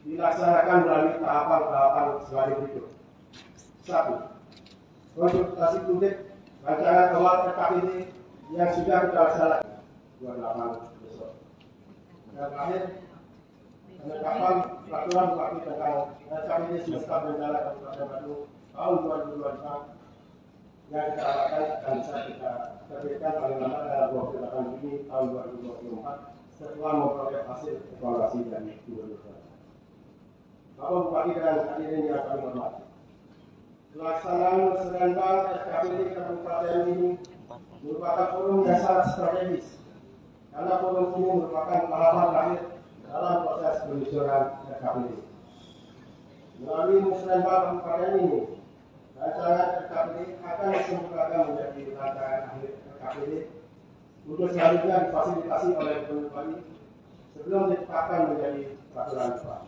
dilaksanakan melalui tahapan-tahapan sebagai berikut. 1. Konsultasi publik rancangan awal RKPD yang sudah kita laksanakan 28 besok. Dan terakhir, penetapan peraturan bupati tentang RKPD semesta berencana Kabupaten Bandung tahun 2024 yang kita harapkan akan bisa kita terbitkan paling lambat tanggal 28 Juni tahun 2024 setelah memperoleh hasil evaluasi dari gubernur. Bapak Bupati dan hadirin yang kami hormati, pelaksanaan musrenbang RKPD Kabupaten ini merupakan forum yang sangat strategis karena forum ini merupakan tahapan terakhir dalam proses penyusunan RKPD. Melalui musrenbang Kabupaten ini, rancangan RKPD akan disempurnakan menjadi rancangan akhir RKPD untuk selanjutnya difasilitasi oleh Gubernur Bali sebelum ditetapkan menjadi peraturan daerah.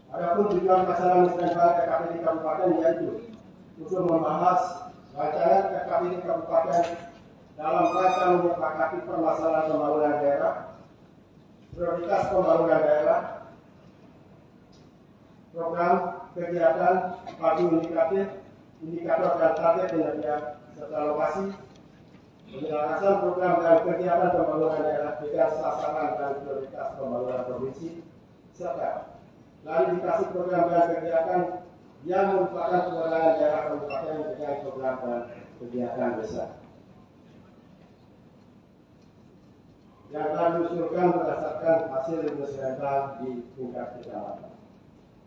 Adapun tujuan pelaksanaan musrenbang RKPD Kabupaten yaitu untuk membahas rancangan RKPD Kabupaten dalam rangka menyepakati permasalahan pembangunan daerah, prioritas pembangunan daerah, program kegiatan, pagu indikator dan target kinerja serta lokasi, penyelenggaraan program dan kegiatan pembangunan daerah dengan sasaran dan prioritas pembangunan provinsi, serta klarifikasi program dan kegiatan yang merupakan kewenangan daerah kabupaten dengan program dan kegiatan desa yang telah diusulkan berdasarkan hasil musrenbang di tingkat kecamatan.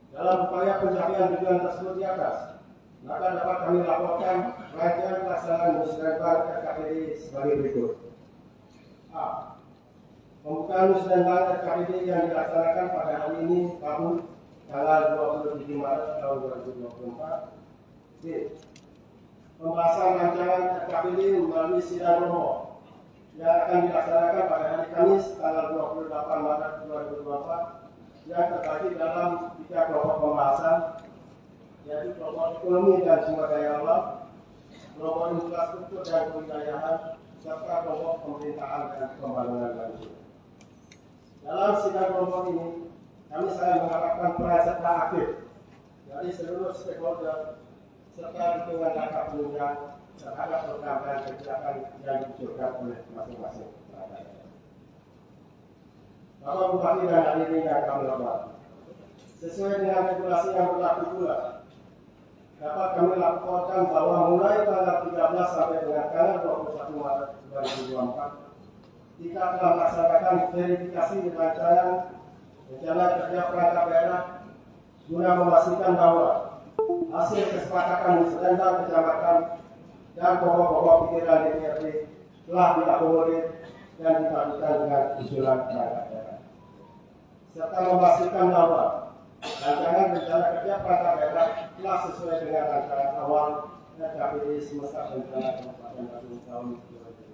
Dalam upaya pencapaian tujuan tersebut di atas, maka dapat kami laporkan rangkaian pelaksanaan musrenbang RKPD sebagai berikut. A. Pembukaan musrenbang RKPD yang dilaksanakan pada hari ini Rabu tanggal 27 Maret tahun 2024. B. Pembahasan rancangan RKPD melalui sidang romo yang akan dilaksanakan pada hari Kamis tanggal 28 Maret 2024 yang terbagi dalam 3 kelompok pembahasan, yaitu kelompok ekonomi dan sumber daya alam, kelompok infrastruktur dan kewilayahan, serta kelompok pemerintahan dan pembangunan lainnya. Dalam sidang kelompok ini, kami sangat mengharapkan peran serta aktif dari seluruh stakeholder serta dukungan langkah penunjang terhadap program dan kebijakan yang diusulkan oleh masing-masing perangkat. Bapak Bupati dan hadirin yang kami hormati, sesuai dengan regulasi yang berlaku pula, dapat kami laporkan bahwa mulai tanggal 13 sampai dengan tanggal 21 Maret 2024, kita telah melaksanakan verifikasi rancangan rencana kerja perangkat daerah guna memastikan bahwa hasil kesepakatan musrenbang kecamatan dan pokok-pokok pikiran DPRD telah diakomodir dan dipadukan dengan usulan perangkat daerah, serta memastikan bahwa rancangan rencana kerja perangkat daerah telah sesuai dengan rancangan awal RKPD semesta berencana Kabupaten Bandung tahun 2020.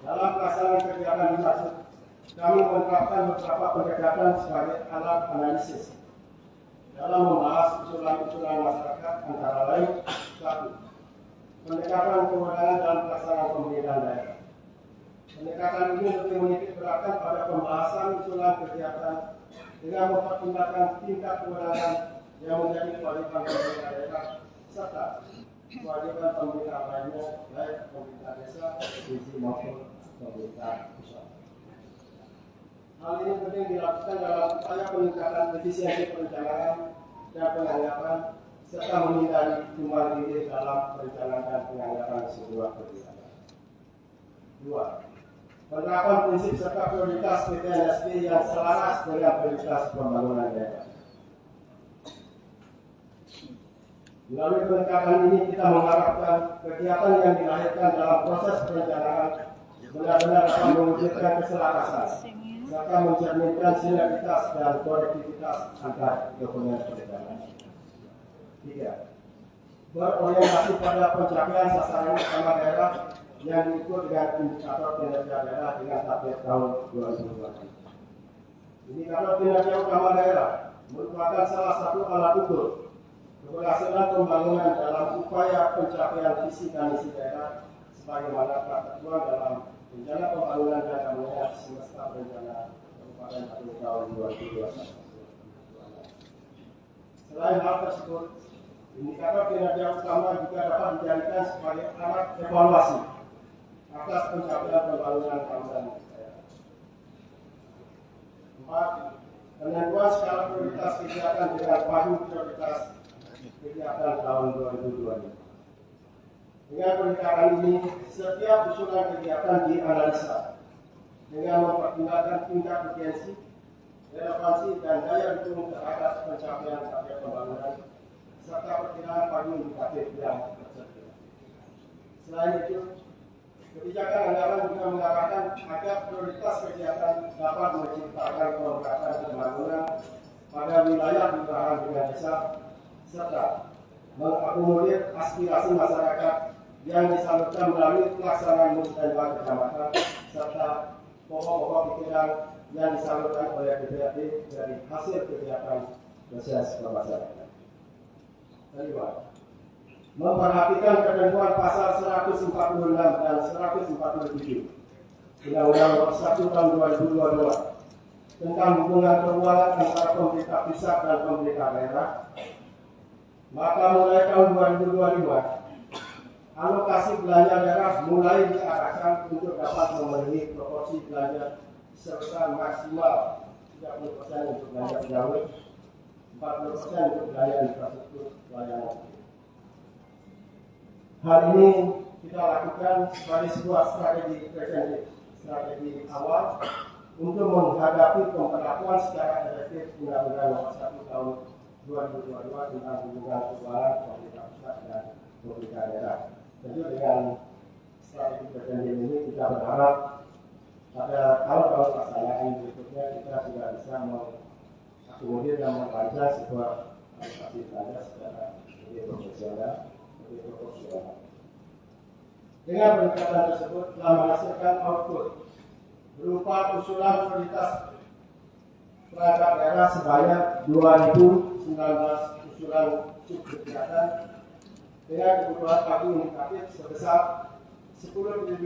Dalam pelaksanaan kegiatan dimaksud, kami menerapkan beberapa pendekatan sebagai alat analisis dalam membahas usulan-usulan masyarakat, antara lain: 1. Pendekatan kewenangan dalam pelaksanaan pemerintahan daerah. Pendekatan ini lebih menitik beratkan pada pembahasan usulan kegiatan dengan mempertimbangkan tingkat kewenangan yang menjadi kewajiban pemerintah daerah serta kewajiban pemerintah lainnya, baik pemerintah desa, provinsi maupun pemerintah pusat. Hal ini penting dilakukan dalam upaya peningkatan efisiensi perencanaan dan penganggapan serta menghindari tumbang tindih dalam perencanaan dan penganggapan sebuah kegiatan. 2. Penerapan prinsip serta prioritas PTNSP yang selaras dengan prioritas pembangunan daerah. Melalui pendekatan ini kita mengharapkan kegiatan yang dilahirkan dalam proses perencanaan benar-benar dapat mewujudkan keselarasan serta mencerminkan sinergitas dan konektivitas antar dokumen perencanaan. 3. Berorientasi pada pencapaian sasaran utama daerah yang diukur dengan indikator kinerja daerah dengan target tahun 2020. Indikator kinerja utama daerah merupakan salah satu alat ukur keberhasilan pembangunan dalam upaya pencapaian visi dan misi daerah sebagaimana telah tertuang dalam rencana pembangunan dan kampanye semesta berencana Kabupaten Bandung tahun 2021. Selain hal tersebut, indikator kinerja utama juga dapat dijadikan sebagai alat evaluasi atas pencapaian pembangunan kawasan daerah. 4. Penentuan skala prioritas kegiatan dengan padu prioritas kegiatan tahun 2025. Dengan pendekatan ini, setiap usulan kegiatan dianalisa dengan mempertimbangkan tingkat urgensi, relevansi, dan daya dukung terhadap pencapaian target pembangunan serta perkiraan padu indikatif yang tersedia. Selain itu, kebijakan anggaran juga mengarahkan agar prioritas kegiatan dapat menciptakan peningkatan pembangunan pada wilayah kelurahan dengan desa serta mengakomodir aspirasi masyarakat yang disalurkan melalui pelaksanaan musyawarah kecamatan serta pokok-pokok pikiran yang disalurkan oleh DPRD dari hasil kegiatan proses pemasyarakat. Kedua, memperhatikan ketentuan pasal 146 dan 147 Undang-Undang Nomor 1 Tahun 2022 tentang hubungan keuangan antara pemerintah pusat dan pemerintah daerah. Maka mulai tahun 2025, alokasi belanja daerah mulai diarahkan untuk dapat memenuhi proporsi belanja sebesar maksimal 30% untuk belanja pegawai, 40% untuk belanja infrastruktur pelayanan. Hal ini kita lakukan sebagai sebuah strategi preventif, strategi awal untuk menghadapi pemberlakuan secara efektif Undang-Undang Nomor 1 Tahun 2022 tentang hubungan keuangan pemerintah pusat dan pemerintah daerah. Tentu dengan strategi preventif ini kita berharap pada tahun-tahun pelaksanaan berikutnya kita sudah bisa mengakomodir dan merancang sebuah alokasi belanja secara lebih profesional, lebih proporsional. Dengan pendekatan tersebut telah menghasilkan output berupa usulan prioritas perangkat daerah sebanyak 2.019 usulan subkegiatan dengan kebutuhan pagu indikatif sebesar 10.496.413.699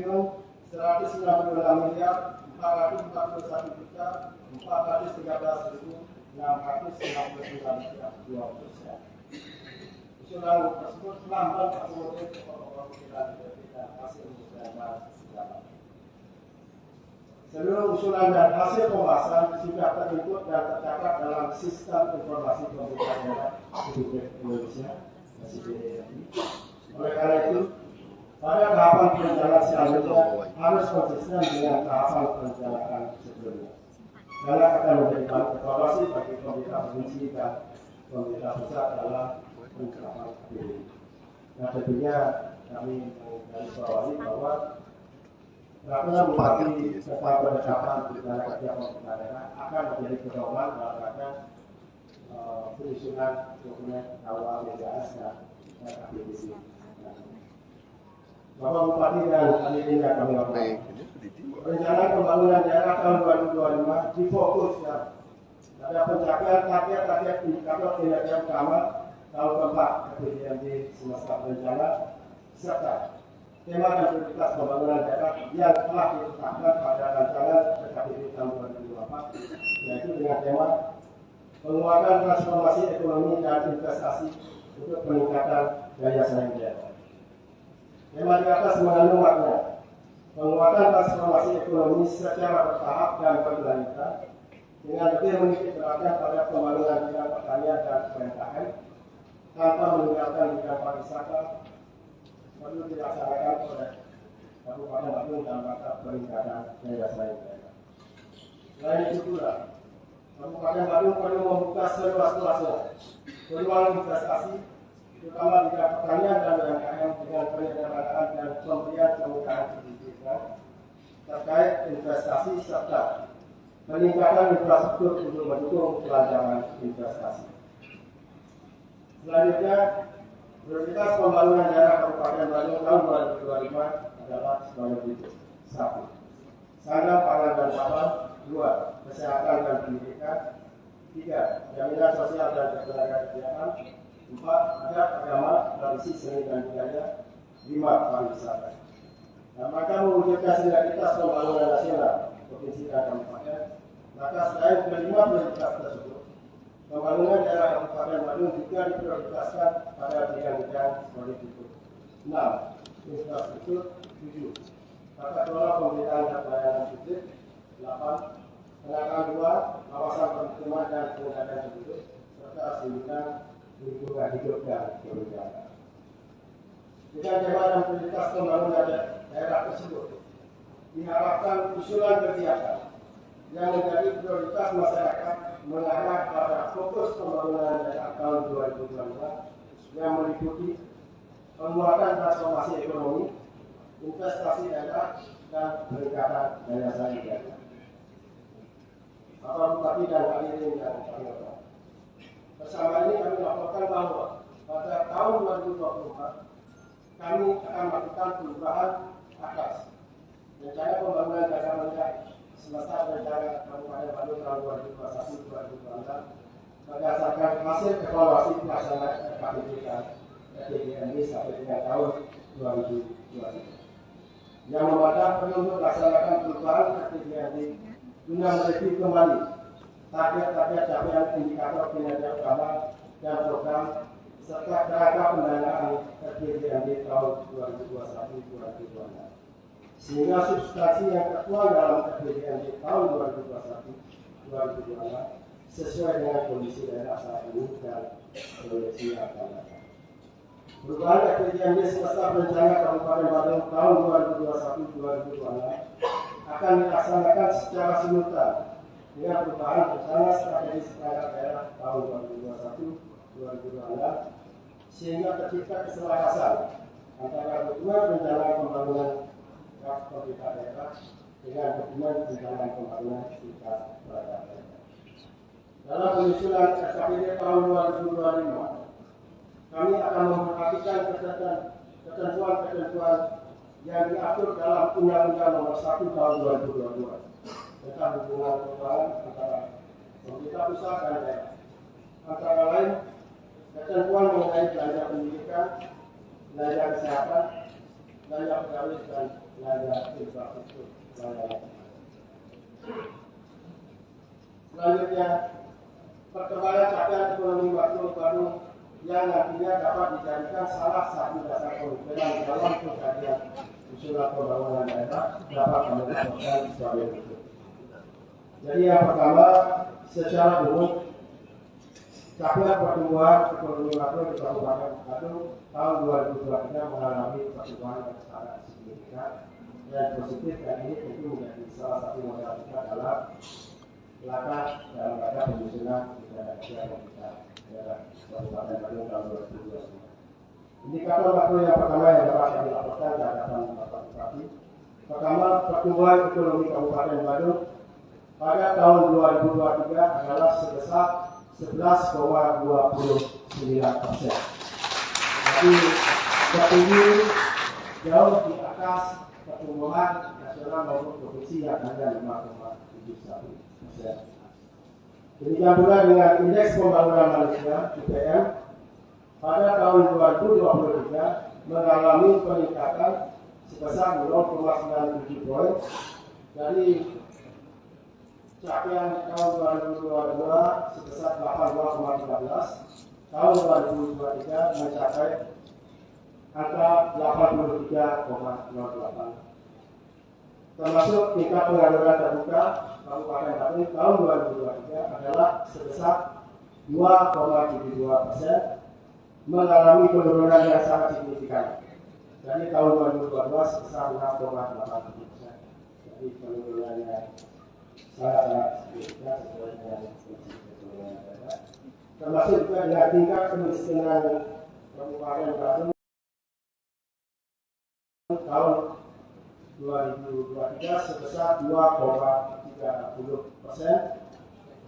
usulan tersebut telah mengakomodir pokok-pokok pikiran dan hasil musyawarah sejalan. Seluruh usulan dan hasil pembahasan sudah terinput dan tercatat dalam Sistem Informasi Pemerintah Daerah Republik Indonesia (SIPDI). Oleh karena itu, pada tahapan perencanaan selanjutnya harus konsisten dengan tahapan perencanaan sebelumnya, karena akan menjadi bahan evaluasi bagi pemerintah provinsi dan pemerintah pusat dalam pencapaian APBD. Nah, tentunya kami menggarisbawahi bahwa Rakyat menghadapi tentang pendekatan dalam kerja pemerintah daerah akan menjadi pedoman dalam rangka penyusunan dokumen awal BPS dan APBD. Bapak Bupati dan hadirin yang kami hormati, rencana pembangunan daerah tahun 2025 difokuskan pada pencapaian target-target indikator kinerja utama tahun keempat APBD semasa berencana serta tema dan prioritas pembangunan daerah yang telah ditetapkan pada rancangan PKPD tahun 2024, yaitu dengan tema penguatan transformasi ekonomi dan investasi untuk peningkatan daya saing daerah. Tema di atas mengandung makna penguatan transformasi ekonomi secara bertahap dan berkelanjutan dengan lebih menitik beratkan pada pembangunan bidang pertanian dan UMKM tanpa meninggalkan bidang pariwisata perlu dilaksanakan oleh Kabupaten Bandung dalam rangka peningkatan daya saing daerah. Selain itu pula, Kabupaten Bandung perlu membuka seluas-luasnya peluang investasi, terutama di bidang pertanian dan UMKM dengan penyederhanaan dan pemberian kemudahan perizinan terkait investasi serta peningkatan infrastruktur untuk mendukung kelancaran investasi. Selanjutnya, prioritas pembangunan daerah Kabupaten Bandung tahun 2025 adalah sebagai berikut: 1. Sandang pangan dan papan. 2. Kesehatan dan pendidikan. 3. Jaminan sosial dan ketenagakerjaan. 4. Adat agama, tradisi, seni dan budaya. 5. Pariwisata. Dalam rangka mewujudkan sinergitas pembangunan nasional provinsi dan kabupaten, Maka selain kelima prioritas tersebut, pembangunan daerah Kabupaten Bandung juga diprioritaskan pada bidang-bidang sebagai berikut. 6. Infrastruktur. 7. Tata kelola pemerintahan dan pelayanan publik. 8. Penataan luas, kawasan permukiman dan pengendalian penduduk, serta 9. Lingkungan hidup dan kebencanaan. Dengan tema dan prioritas pembangunan daerah tersebut, diharapkan usulan kegiatan yang menjadi prioritas masyarakat mengarah pada fokus pembangunan daerah tahun 2022 yang meliputi penguatan transformasi ekonomi, investasi daerah, dan peningkatan daya saing daerah. Bapak Bupati dan hadirin yang kami hormati, bersama ini kami laporkan bahwa pada tahun 2024 kami akan melakukan perubahan atas rencana pembangunan jangka menengah semasa rencana Kabupaten Bandung tahun 2021-2026 berdasarkan hasil evaluasi pelaksanaan RKPD dan RPJMD sampai dengan tahun 2023 yang memandang perlu melaksanakan perubahan RPJMD guna mereview kembali target-target capaian indikator kinerja utama dan program serta kerangka pendanaan RPJMD tahun 2021-2026 sehingga substansi yang tertuang dalam RPJMD tahun 2021-2026 sesuai dengan kondisi daerah saat ini dan proyeksi yang akan datang. Perubahan RPJMD semesta rencana Kabupaten Bandung tahun 2021-2026 akan dilaksanakan secara simultan dengan perubahan rencana strategis perangkat daerah tahun 2021-2026 sehingga tercipta keselarasan antara dokumen rencana pembangunan pemerintah daerah dengan dokumen rencana pembangunan tingkat perangkat daerah. Dalam penyusunan RKPD tahun 2025, kami akan memperhatikan ketentuan-ketentuan yang diatur dalam Undang-Undang Nomor 1 Tahun 2022 tentang hubungan keuangan antara pemerintah pusat dan daerah. Antara lain, ketentuan mengenai belanja pendidikan, belanja kesehatan, belanja pegawai dan belanja infrastruktur. Selanjutnya, perkembangan capaian ekonomi makro Bandung yang nantinya dapat dijadikan salah satu dasar pemikiran dalam pengkajian usulan pembangunan daerah dapat menentukan sebagai berikut. Jadi yang pertama, secara umum capaian pertumbuhan ekonomi makro di Kabupaten Bandung tahun 2023 mengalami pertumbuhan yang sangat signifikan dan positif, dan ini tentu menjadi salah satu modal kita dalam langkah dalam rangka penyusunan Indonesia pemerintah daerah Kabupaten Bandung tahun 2022. Indikator makro yang pertama yang dapat kami laporkan ke hadapan Bapak Bupati, pertama, pertumbuhan ekonomi Kabupaten Bandung pada tahun 2023 adalah sebesar 11,29%. Jadi tertinggi jauh di atas pertumbuhan nasional maupun provinsi yang hanya 5,71%. Demikian pula dengan indeks pembangunan manusia (IPM) pada tahun 2023 mengalami peningkatan sebesar 0,97 poin dari capaian tahun 2022 sebesar 82,13, tahun 2023 mencapai angka 83,08. Termasuk tingkat pengangguran terbuka Kabupaten Bandung tahun 2023 adalah sebesar 2,72%, mengalami penurunan yang sangat signifikan. Jadi tahun 2022 sebesar 6,87%. Jadi penurunannya sangat signifikan sesuai dengan penurunan daerah. Termasuk juga dengan tingkat kemiskinan Kabupaten Bandung tahun 2023 sebesar 2,30%,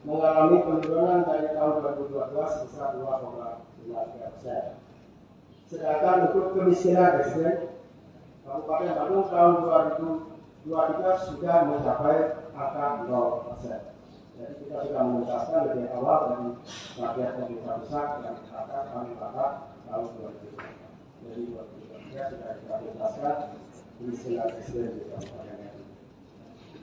mengalami penurunan dari tahun 2022 sebesar 2,53%. Sedangkan untuk kemiskinan ekstrem Kabupaten Bandung tahun 2023 sudah mencapai angka 0%. Jadi kita sudah menuntaskan lebih awal dari target pemerintah pusat yang akan kami dapat tahun 2023. Jadi 2023 sudah kita tuntaskan kemiskinan ekstrem di Kabupaten Bandung.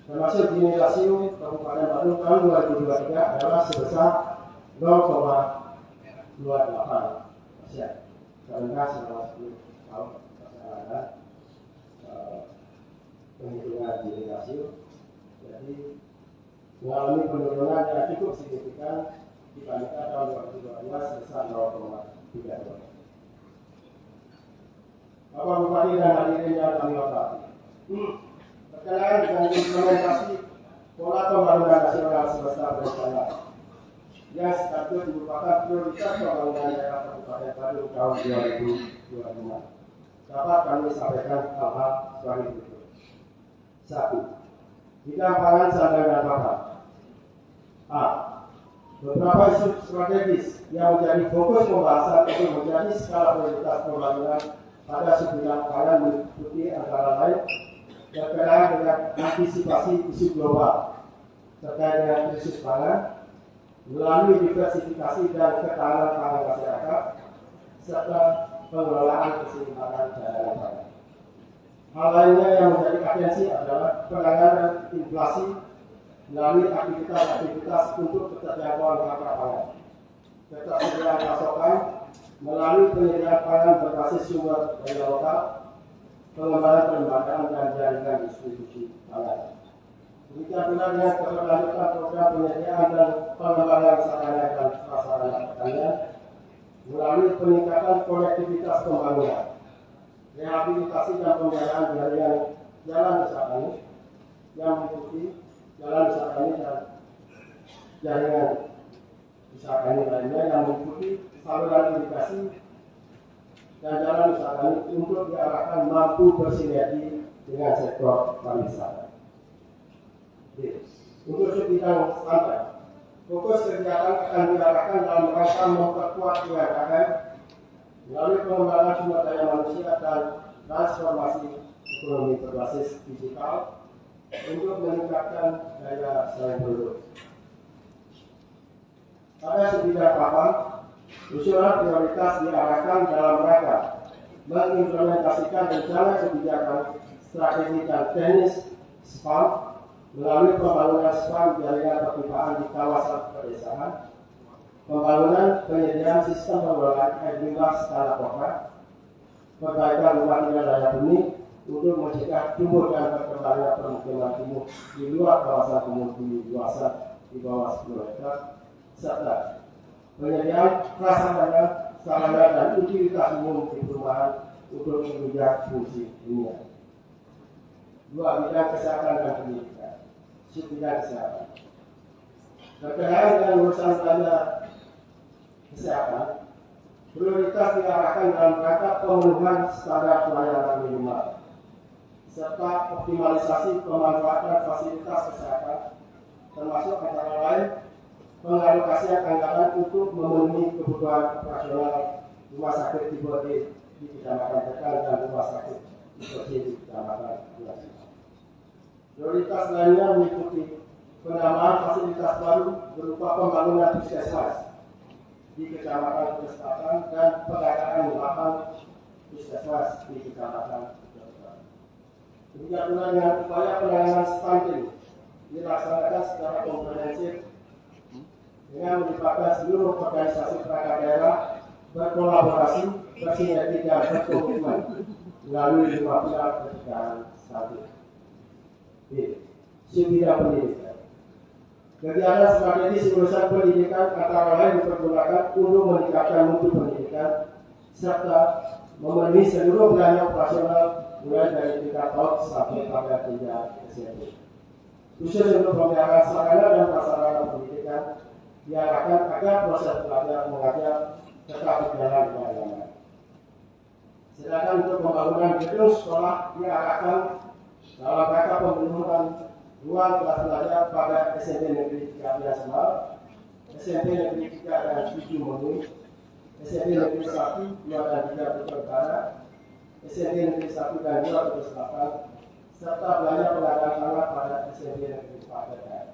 termasuk Gini rasio Kabupaten Bandung tahun 2023 adalah sebesar 0,28%. Terendah selama 10 tahun perjalanan penghitungan Gini rasio. Jadi mengalami penurunan yang cukup signifikan dibandingkan tahun 2022 sebesar 0,32. Bapak Bupati dan hadirin yang kami hormati, berkenaan dengan implementasi pola pembangunan nasional sebesar berencana yang sekaligus merupakan prioritas pembangunan daerah Kabupaten Bandung tahun 2025, dapat kami sampaikan hal-hal sebagai berikut. 1. Bidang pangan, sandang dan pakan. A. Beberapa isu strategis yang menjadi fokus pembahasan untuk menjadi skala prioritas pembangunan pada sebidang pangan meliputi antara lain berkenaan dengan antisipasi isu global terkait dengan krisis pangan melalui diversifikasi dan ketahanan pangan masyarakat serta pengelolaan keseimbangan cadangan pangan. Hal lainnya yang menjadi atensi adalah penanganan inflasi melalui aktivitas-aktivitas untuk keterjangkauan harga pangan, ketersediaan pasokan melalui penyediaan pangan berbasis sumber daya lokal, pengembangan kelembagaan dan jaringan distribusi pangan. Demikian pula dengan keberlanjutan program penyediaan dan pengembangan sarana dan prasarana pertanian melalui peningkatan konektivitas pembangunan, rehabilitasi dan pembiayaan jaringan jalan desa tani yang meliputi jalan desa tani dan jaringan desa tani lainnya yang meliputi saluran irigasi dan jalan desa tani untuk diarahkan mampu bersinergi dengan sektor pariwisata. Untuk bidang standar, fokus kegiatan akan diarahkan dalam rangka memperkuat UMKM melalui pengembangan sumber daya manusia dan transformasi ekonomi berbasis digital untuk meningkatkan daya saing penduduk. Pada sebidang papan, usulan prioritas diarahkan dalam rangka mengimplementasikan rencana kebijakan strategi dan teknis SPAM melalui pembangunan SPAM jaringan perpipaan di kawasan pedesaan, pembangunan penyediaan sistem pengelolaan air limbah skala kota, perbaikan rumah tinggal layak huni untuk mencegah tumbuh dan berkembangnya permukiman kumuh di luar kawasan kumuh di luasan di bawah 10 hektar, serta penyediaan prasarana, sarana dan utilitas umum di perumahan untuk menunjang fungsi dunia. 2. Bidang kesehatan dan pendidikan. Bidang kesehatan. Berkenaan dengan urusan belanja kesehatan, prioritas diarahkan dalam rangka pemenuhan standar pelayanan minimal serta optimalisasi pemanfaatan fasilitas kesehatan, termasuk antara lain pengalokasian anggaran untuk memenuhi kebutuhan operasional rumah sakit tipe D di Kecamatan Tegal dan rumah sakit tipe C di Kecamatan Bulasi. Prioritas lainnya meliputi penambahan fasilitas baru berupa pembangunan puskesmas di Kecamatan Selatan dan pengadaan lahan puskesmas di Kecamatan Selatan. Demikian pula dengan upaya penanganan stunting dilaksanakan secara komprehensif dengan melibatkan seluruh organisasi perangkat daerah berkolaborasi, bersinergi dan berkomitmen melalui 5 pilar pencegahan stunting. Bidang pendidikan. Kegiatan strategis urusan pendidikan antara lain dipergunakan untuk meningkatkan mutu pendidikan serta memenuhi seluruh belanja operasional mulai dari tingkat TOP sampai pada tingkat SMP. Khusus untuk pemeliharaan sarana dan prasarana pendidikan diarahkan agar proses belajar mengajar tetap berjalan dengan aman. Sedangkan untuk pembangunan gedung sekolah diarahkan dalam rangka pemenuhan ruang kelas belajar pada SMP Negeri 3 Biasemal, SMP Negeri 3 dan 7 Mengui, SMP Negeri 1, 2 dan 3 Putra Utara, SMP Negeri 1 dan 2 Putra Selatan, serta belanja pengadaan tanah pada SMP Negeri 4 dan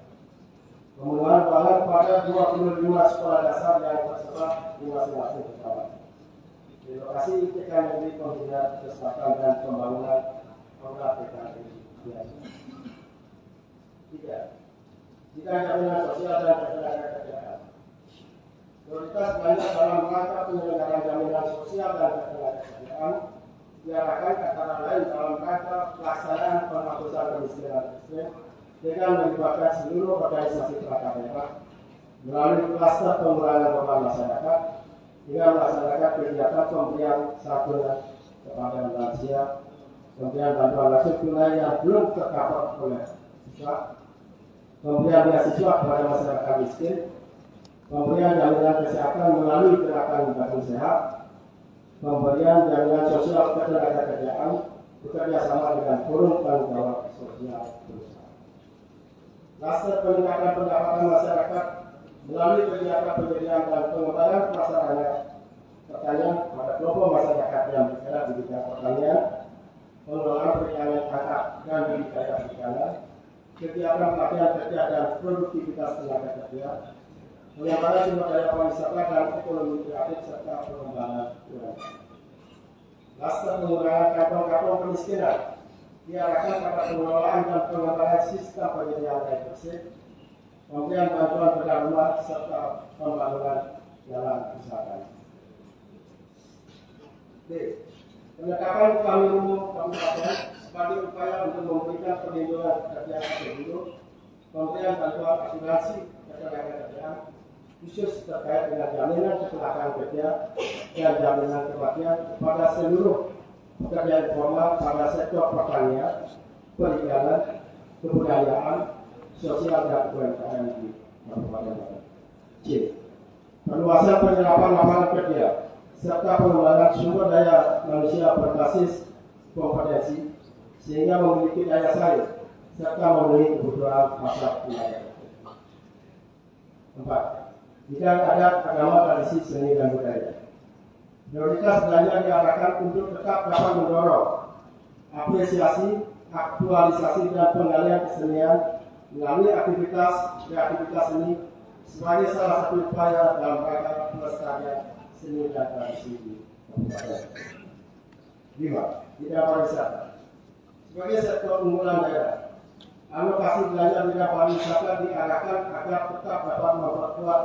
pemenuhan pangan pada 25 sekolah dasar yang tersebar di masing-masing kecamatan. Di lokasi TK Negeri Pembina Putra Selatan dan pembangunan Program TK Negeri Biasa. Tiga, jika jaminan sosial dan ketenagakerjaan. Prioritas belanja dalam rangka penyelenggaraan jaminan sosial dan ketenagakerjaan diarahkan antara lain dalam rangka pelaksanaan penghapusan kemiskinan ekstrem dengan melibatkan seluruh organisasi perangkat daerah melalui klaster pengurangan beban masyarakat dengan melaksanakan kegiatan pemberian santunan kepada lansia, pemberian bantuan langsung tunai yang belum tercover oleh siswa, pemberian beasiswa kepada masyarakat miskin, pemberian jaminan kesehatan melalui gerakan Bandung Sehat, pemberian jaminan sosial ketenagakerjaan bekerja sama dengan forum tanggung jawab sosial perusahaan. Klaster peningkatan pendapatan masyarakat melalui kegiatan penyediaan dan pengembangan prasarana pertanian pada kelompok masyarakat yang bergerak di bidang pertanian, pengelolaan perikanan tangkap dan budidaya perikanan, kegiatan pelatihan kerja dan produktivitas tenaga kerja, pengembangan sumber daya pariwisata dan ekonomi kreatif serta pengembangan UMKM. Klaster pengurangan kantong-kantong kemiskinan diarahkan pada pengelolaan dan pengembangan sistem penyediaan air bersih, pemberian bantuan pada rumah serta pembangunan jalan usaha. D. Penetapan upah minimum kabupaten sebagai upaya untuk memberikan perlindungan pekerja atau buruh, pemberian bantuan asuransi ketenagakerjaan khusus terkait dengan jaminan kecelakaan kerja dan jaminan kematian kepada seluruh pekerja informal pada sektor pertanian, perikanan, kebudayaan, sosial dan UMKM di Kabupaten Batang. C. Perluasan penyerapan lapangan kerja serta pengembangan sumber daya manusia berbasis kompetensi sehingga memiliki daya saing serta memenuhi kebutuhan pasar wilayah. 4. Bidang adat, agama, tradisi, seni dan budaya. Prioritas belanja diarahkan untuk tetap dapat mendorong apresiasi, aktualisasi dan penggalian kesenian melalui aktivitas seni sebagai salah satu upaya dalam rangka pelestarian seni dan tradisi di Kabupaten. 5. Bidang pariwisata. Sebagai sektor unggulan daerah, alokasi belanja bidang pariwisata diarahkan agar tetap dapat memperkuat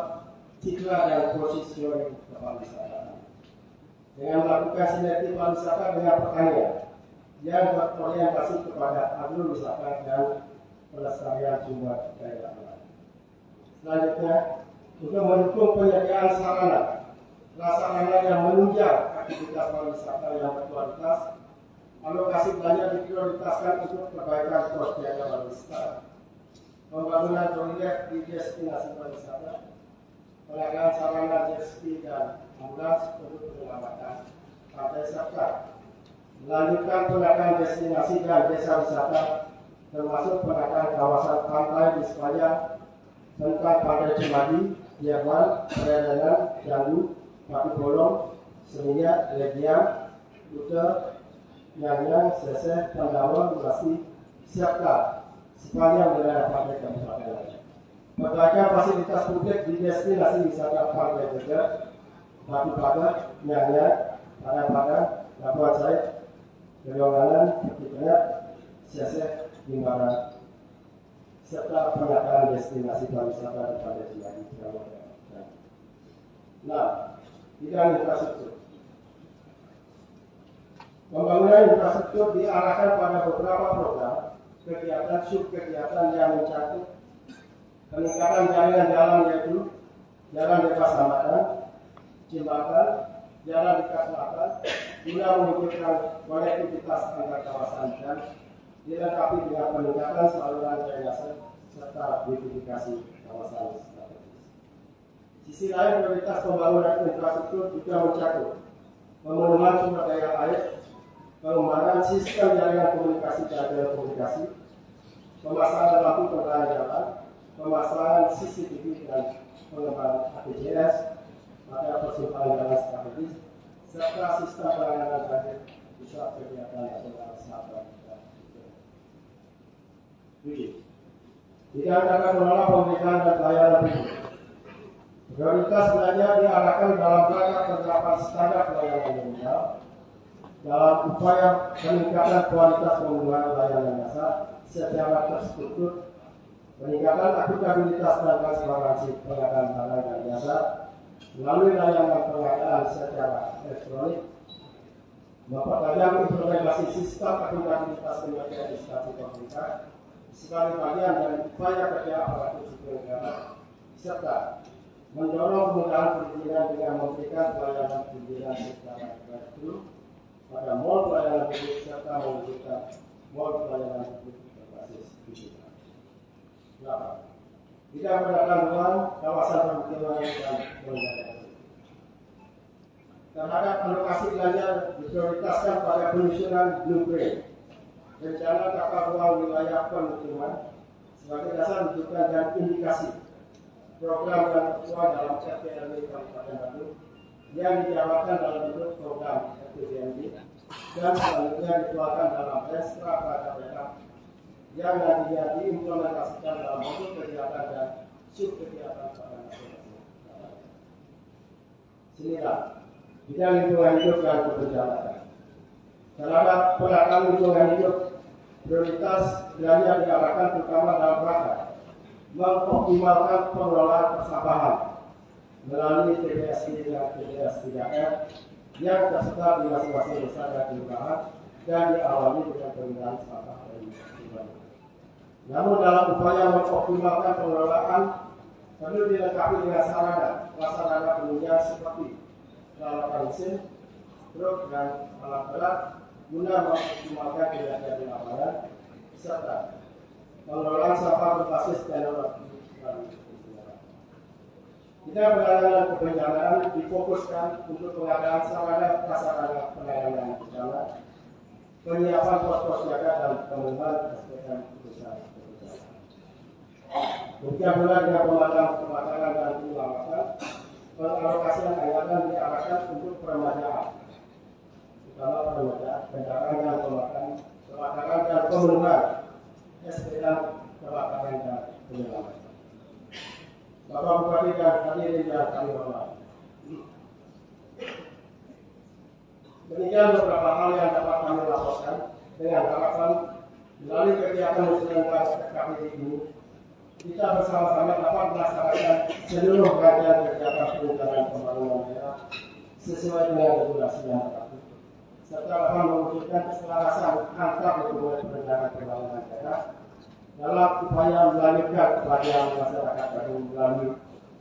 citra dan posisioning kepariwisataan dengan melakukan sinergi pariwisata dengan pertanian yang berorientasi kepada agrowisata dan pelestarian sumber daya alam. Selanjutnya, untuk mendukung penyediaan sarana yang menunjang aktivitas pariwisata yang berkualitas, alokasi belanja diprioritaskan untuk perbaikan prospek pariwisata, pembangunan proyek di destinasi pariwisata, pengadaan sarana jet ski dan ambulans untuk penyelamatan pantai serta melanjutkan pengadaan destinasi dan desa wisata termasuk pengadaan kawasan pantai di sepanjang tentang Pantai Cimadi, Jerman, Peredaran, Jambu, Batu Bolong, Seminyak, Legian, Kuta, Nyanyang, Seseh, Pandawa, Bekasi, serta sepanjang wilayah pantai Kabupaten lain. Perbaikan fasilitas publik di destinasi wisata Pantai Beger, Batu Pagar, Nyanyang, Padang, Labuan Said, Gelonganan, Kepitanya, Seseh, Limbaran, serta pengadaan destinasi pariwisata di Pantai Cimadi, Jawa. Nah, bidang infrastruktur. Pembangunan infrastruktur diarahkan pada beberapa program, kegiatan subkegiatan yang mencakup peningkatan jaringan jalan yaitu jalan bebas hambatan, jembatan, jalan dekat selatan, guna meningkatkan konektivitas antar kawasan dan dilengkapi dengan peningkatan saluran drainase serta beautifikasi kawasan strategis. Sisi lain, prioritas pembangunan infrastruktur juga mencakup pemenuhan sumber daya air, pengembangan sistem jaringan komunikasi dan telekomunikasi, pemasangan lampu penerangan jalan, pemasangan CCTV dan pengembangan APJS pada persimpangan jalan strategis, serta sistem penanganan banjir pusat kegiatan nasional sahabat. Bidang tata kelola pemerintahan dan pelayanan publik. Prioritas belanja diarahkan dalam rangka penerapan standar pelayanan minimal dalam upaya peningkatan kualitas pembangunan layanan dasar secara terstruktur Peningkatan akuntabilitas dan transparansi pengadaan barang dan jasa melalui layanan pengadaan secara elektronik, mempertajam implementasi sistem akuntabilitas kementerian instansi pemerintah sebagai bagian dari upaya kerja aparatur sipil negara, serta mendorong kemudahan perizinan dengan memberikan pelayanan perizinan secara gratis pada mall pelayanan publik serta mewujudkan mall pelayanan publik berbasis digital. 8. Tidak berdatangan ruang kawasan permukiman dan pengendalian. Terhadap alokasi belanja diprioritaskan pada penyusunan blueprint rencana tata ruang wilayah permukiman sebagai dasar rujukan dan indikasi program dan ketentuan dalam RPLB Kabupaten Bandung yang dijalankan dalam bentuk program RPJMD dan selanjutnya dikeluarkan dalam Restra pada daerah yang nantinya diimplementasikan dalam bentuk kegiatan dan subkegiatan pada masing-masing. Sinilah bidang lingkungan hidup dan kebencanaan. Terhadap penataan lingkungan hidup, prioritas belanja diarahkan terutama dalam rangka mengoptimalkan pengelolaan persampahan melalui TPS dan TPS 3R yang tersebar di masing-masing desa dan kelurahan dan diawali dengan penggunaan sampah dari lingkungan. Namun dalam upaya mengoptimalkan pengelolaan perlu dilengkapi dengan sarana prasarana penunjang seperti peralatan mesin, truk dan alat berat guna mengoptimalkan kinerja di lapangan serta pengelolaan sampah berbasis teknologi dan pengelolaan. Kita penanganan kebencanaan difokuskan untuk pengadaan sarana prasarana penanganan bencana, penyiapan pos-pos siaga dan pengembangan SDM bencana. Demikian pula dengan pemadaman dan penyelamatan, pengalokasian anggaran diarahkan untuk peremajaan, utama peremajaan, pendataan dan pemadaman dan pemenuhan SDM kebakaran dan penyelamatan. Bapak Bupati dan hadirin yang kami hormati. Demikian beberapa hal yang dapat kami laporkan dengan harapan melalui kegiatan musyawarah KPD ini kita bersama-sama dapat melaksanakan seluruh rangkaian kegiatan perencanaan pembangunan daerah sesuai dengan regulasi yang berlaku, serta dapat mewujudkan keselarasan antar dokumen perencanaan pembangunan daerah dalam upaya melanjutkan kebahagiaan masyarakat Bandung melalui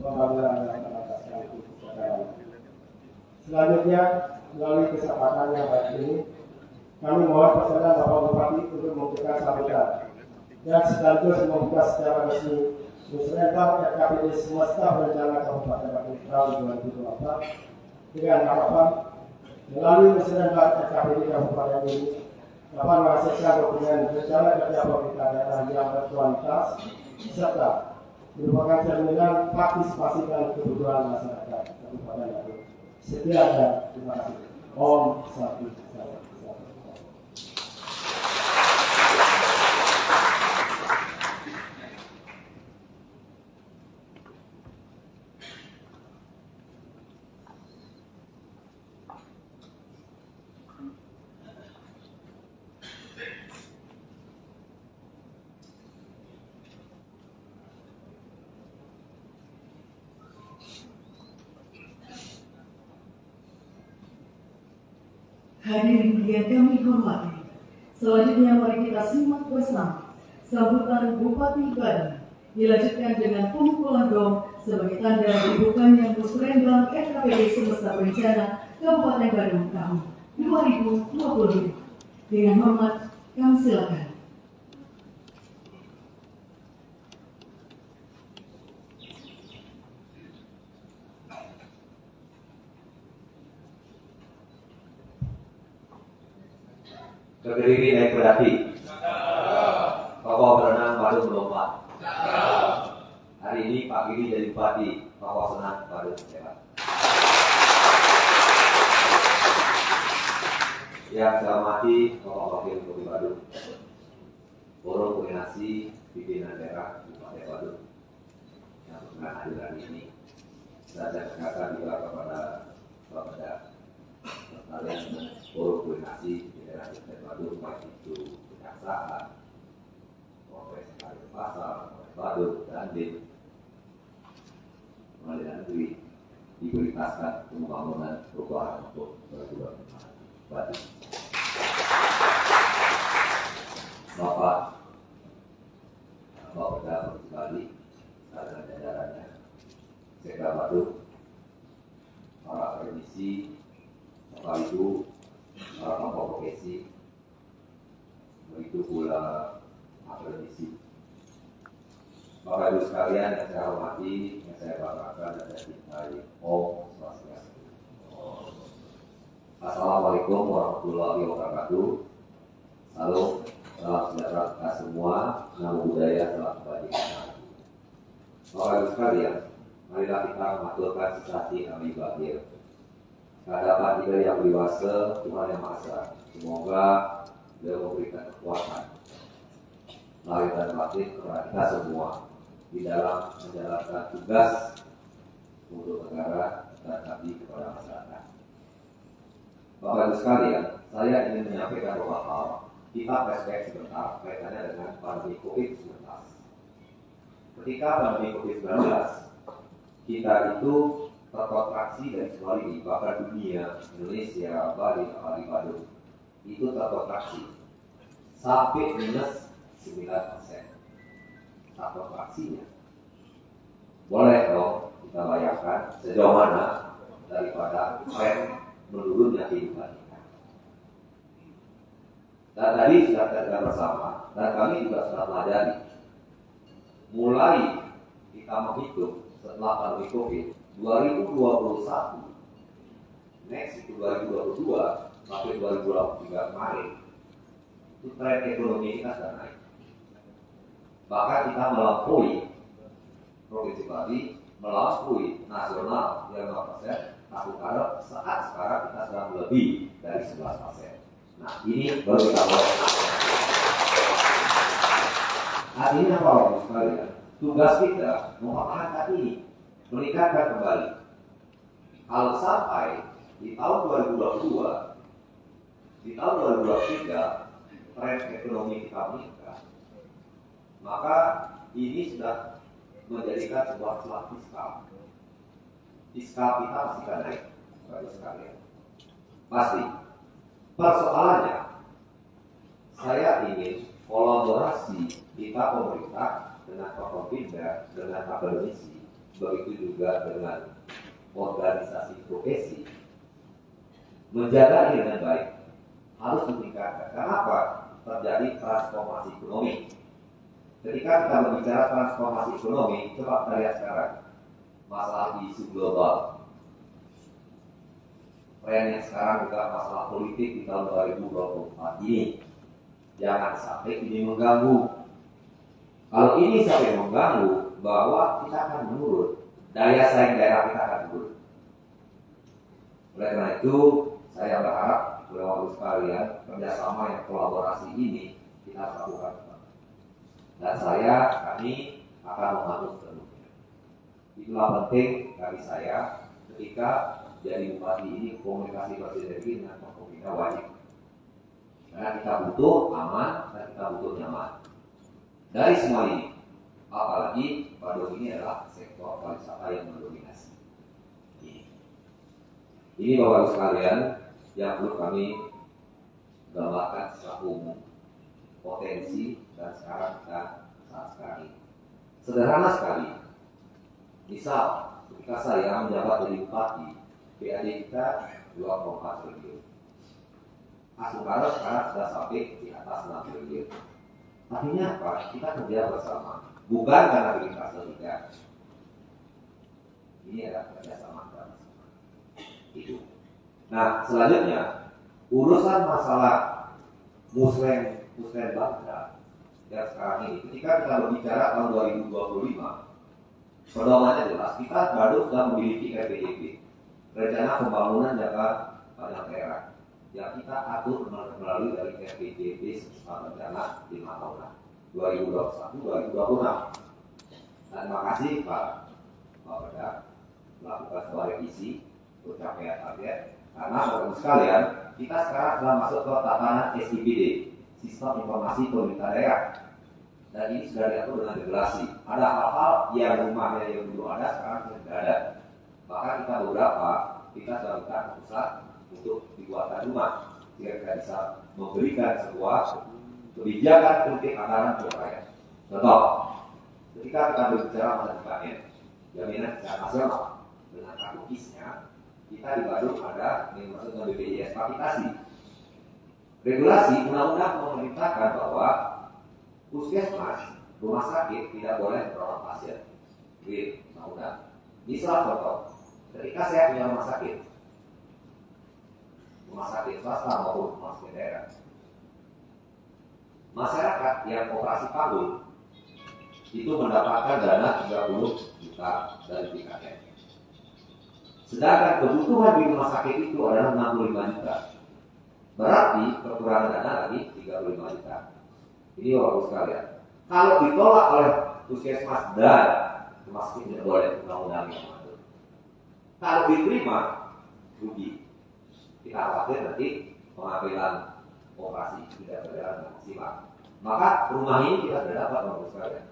pembangunan yang mengataskan kesejahteraan. Selanjutnya, melalui kesempatan yang baik ini, kami mohon perkenan Bapak Bupati untuk memberikan sambutan dan sekaligus membuka secara resmi Musrenbang RKPD Semesta Berencana Kabupaten Bandung tahun 2024 dengan harapan melalui Musrenbang RKPD Kabupaten ini dapat menghasilkan dokumen rencana kerja pemerintah daerah yang berkualitas serta merupakan cerminan partisipasi dan kebutuhan masyarakat Kabupaten Bandung. Sekian dan terima kasih. Om Sati. Hadirin yang kami hormati, selanjutnya mari kita simak bersama sambutan Bupati Bandung dilanjutkan dengan pemukulan gong sebagai tanda dibukanya Musrenbang RKPD Semesta Berencana Kabupaten Bandung tahun 2020. Dengan hormat, kami silakan. Berdiri naik berdaki. Tokoh berenang Badung melompat. Hari ini Pak Giri jadi bupati. Tokoh senang Badung sehat. Yang saya hormati Tokoh Wakil Bupati Badung, Forum Koordinasi Pimpinan Daerah Kabupaten Badung yang pernah hadir hari ini. Dan saya perkenalkan juga kepada Bapak kalian Forum Koordinasi Daerah Kabupaten Bandung, baik itu kejaksaan, Polres Pasar, Polres Badung, dan di Pengadilan Negeri diprioritaskan pembangunan perubahan untuk 2025. Badung. Bapak Beda Bali, dan jajarannya, Sekda Badung, para akademisi, Bapak Ibu, para tokoh profesi, begitu pula akademisi. Bapak Ibu sekalian yang saya hormati, yang saya banggakan dan saya cintai, Om Swastiastu. Assalamualaikum warahmatullahi wabarakatuh. Salam, salam sejahtera kita semua. Namo Buddhaya, salam kebajikan. Bapak Ibu sekalian, marilah kita mengaturkan sesati kami bahagia. Kehadapan kita yang dewasa, Tuhan yang Maha Esa, semoga Beliau memberikan kekuatan lahir dan batin kepada kita semua di dalam menjalankan tugas untuk negara dan abdi kepada masyarakat. Bapak Ibu sekalian, saya ingin menyampaikan beberapa hal. Kita flashback sebentar kaitannya dengan pandemi COVID-19. Ketika pandemi COVID-19, kita itu terkontraksi dari semua lini, bahkan dunia, Indonesia, Bali, apalagi Badung, itu terkontraksi sampai minus 9%. Terkontraksinya. Boleh dong kita bayangkan sejauh mana daripada tren menurunnya kehidupan kita. Dan tadi sudah kita bersama, dan kami juga sudah pelajari. Mulai kita menghitung setelah pandemi COVID 2021, next itu 2022 sampai 2023 kemarin, itu tren ekonomi kita sudah naik. Bahkan kita melampaui Provinsi Bali, melampaui nasional yang 5%. Tahun Arab saat sekarang kita sudah lebih dari 11%. Nah, ini baru kita mulai. Artinya apa, Bapak sekalian? Tugas kita mempertahankan ini, meningkatkan kembali. Kalau sampai di tahun 2022, di tahun 2023, tren ekonomi kita meningkat, maka ini sudah menjadikan sebuah celah fiskal. Fiskal kita masih akan naik, Bapak sekalian. Pasti. Persoalannya, saya ingin kolaborasi kita pemerintah dengan Forkompinda, dengan akademisi, begitu juga dengan organisasi profesi, menjaga ini dengan baik, harus ditingkatkan. Kenapa? Terjadi transformasi ekonomi. Ketika kita berbicara transformasi ekonomi, coba kita lihat sekarang masalah isu global. Tren yang sekarang juga masalah politik di tahun 2024 ini. Jangan sampai ini mengganggu. Kalau ini sampai mengganggu, bahwa kita akan menurun. Daya saing daerah kita akan turun. Oleh karena itu, saya berharap Bapak-Ibu sekalian, kerjasama yang kolaborasi ini kita harus lakukan. Dan kami akan membantu sepenuhnya. Itulah penting bagi saya ketika jadi bupati ini, komunikasi bersinergi dengan Forkompinda wajib. Karena kita butuh aman dan kita butuh nyaman. Dari semua ini, apalagi Badung ini adalah sektor pariwisata yang mendominasi. Ini Bapak-Ibu sekalian yang perlu kami gambarkan secara umum, potensi dan sekarang kita saat sekarang ini. Sederhana sekali. Misal, ketika saya menjabat jadi bupati, BAD kita 2,4 triliun. Asukara sekarang sudah sampai di atas 6 triliun. Artinya apa? Kita kerja bersama. Bukan karena kita tidak. Ini adalah kerjasama bersama. Itu. Nah, selanjutnya urusan masalah Muslim bangsa yang sekarang ini. Ketika kita berbicara tahun 2025, pedomannya jelas. Kita baru sudah memiliki RPJP, rencana pembangunan jangka panjang daerah, yang kita atur melalui dari RPJP sesuatu rencana 5 tahunan 2021-2026. Dan terima kasih Pak Beda melakukan sebuah revisi untuk capaian target. Karena Bapak-Ibu sekalian, kita sekarang sudah masuk ke tatanan SIPD, Sistem Informasi Pemerintah Daerah. Dan ini sudah diatur dengan regulasi. Ada hal-hal yang rumahnya yang dulu ada sekarang tidak ada. Maka kita sudah minta ke pusat untuk dibuatkan rumah sehingga kita bisa memberikan sebuah kebijakan politik anggaran untuk rakyat. Contoh, ketika kita berbicara masa depannya, jaminan secara nasional dengan kartu KIS-nya, kita di Bandung ada yang dimaksud dengan BPJS kapitasi. Regulasi undang-undang memerintahkan bahwa puskesmas, rumah sakit tidak boleh merawat pasien. Di undang-undang. Misal contoh, ketika saya punya rumah sakit swasta maupun rumah sakit daerah, masyarakat yang operasi panggul itu mendapatkan dana 30 juta dari BKN. Sedangkan kebutuhan di rumah sakit itu adalah 65 juta. Berarti kekurangan dana lagi 35 juta. Ini bagus sekalian. Kalau ditolak oleh puskesmas dan rumah sakit tidak boleh, undang-undang yang mengatur. Kalau diterima, rugi. Kita khawatir nanti pengambilan operasi tidak berjalan dengan maksimal. Maka rumah ini kita sudah dapat, bagus sekalian.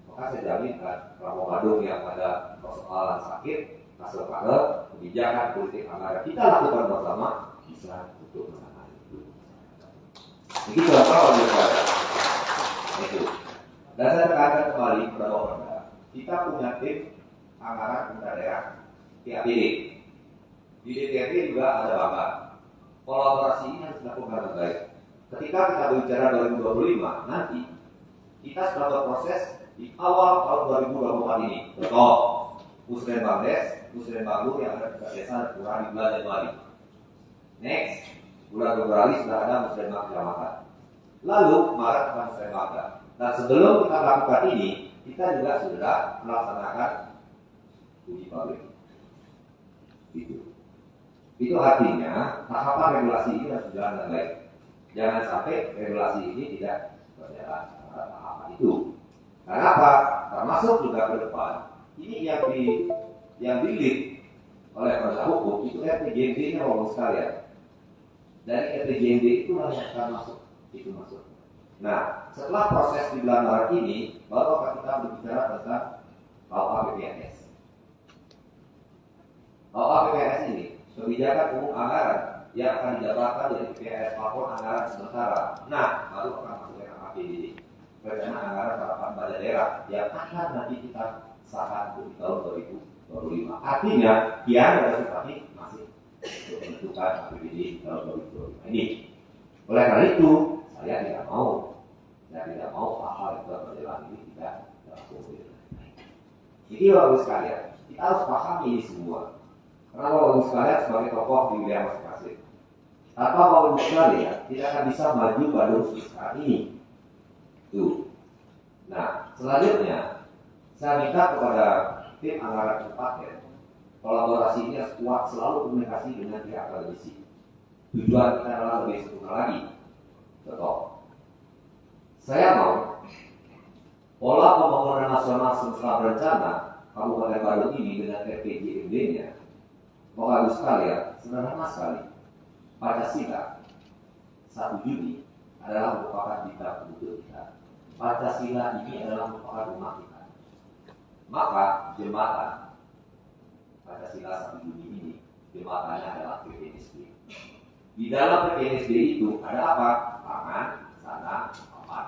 Maka saya jamin kan, kalau Bandung yang ada persoalan sakit, masuk ke kebijakan politik anggaran kita lakukan bersama bisa untuk menangani itu. Ini contoh bagus sekalian. Itu. Dan saya tekankan kembali kepada Bapak, kita punya tim anggaran pemerintah daerah, TAPD. Di DPRD juga ada Bapak. Kolaborasi ini harus dilakukan dengan baik. Ketika kita berbicara 2025, nanti kita sudah berproses di awal tahun 2024 ini. Contoh, Musrembang Des, Musrembang Lur yang ada di desa kurang di bulan Januari. Next, bulan Februari sudah ada Musrembang Kecamatan. Lalu Maret kita Musrembang. Dan sebelum kita lakukan ini, kita juga sudah melaksanakan uji pabrik. Itu artinya tahapan regulasi ini harus berjalan dengan baik. Jangan sampai regulasi ini tidak berjalan pada tahapan itu. Karena apa? Termasuk juga ke depan. Ini yang dilihat oleh penegak hukum itu RPJMD-nya bagus sekalian. Dari RPJMD itulah yang akan masuk. Itu masuk. Nah, setelah proses di bulan Maret ini, baru kita berbicara tentang KUA-PPNS. KUA-PPNS ini kebijakan umum anggaran yang akan didapatkan dari PPNS maupun anggaran sementara. Nah, baru akan masuk ke APBD, rencana anggaran harapan pada daerah yang akan nanti kita sahkan untuk di tahun 2025. Artinya, kian dari kami masih untuk menentukan APBD di tahun 2025 ini. Oleh karena itu, saya tidak mau hal-hal yang berjalan ini tidak dilakukan. Jadi bagus sekalian, kita harus pahami ini semua. Karena bagus sekalian sebagai tokoh di wilayah masing-masing. Tanpa bagus sekalian, tidak akan bisa maju Bandung saat ini. Tuh. Nah, selanjutnya saya minta kepada tim anggaran kabupaten, kolaborasi ini harus kuat, selalu komunikasi dengan pihak akademisi. Tujuan kita adalah lebih sempurna lagi. Contoh, saya mau pola pembangunan nasional semesta berencana Kabupaten Bandung ini dengan RPJMD-nya, Bapak Ibu sekalian, sederhana sekali. Pancasila 1 Juni adalah merupakan bintang kebutuhan kita. Pancasila ini adalah merupakan rumah kita. Maka jembatan Pancasila 1 Juni ini, jembatannya adalah PPNSB. Di dalam PPNSB itu ada apa? Pangan, sana, papan,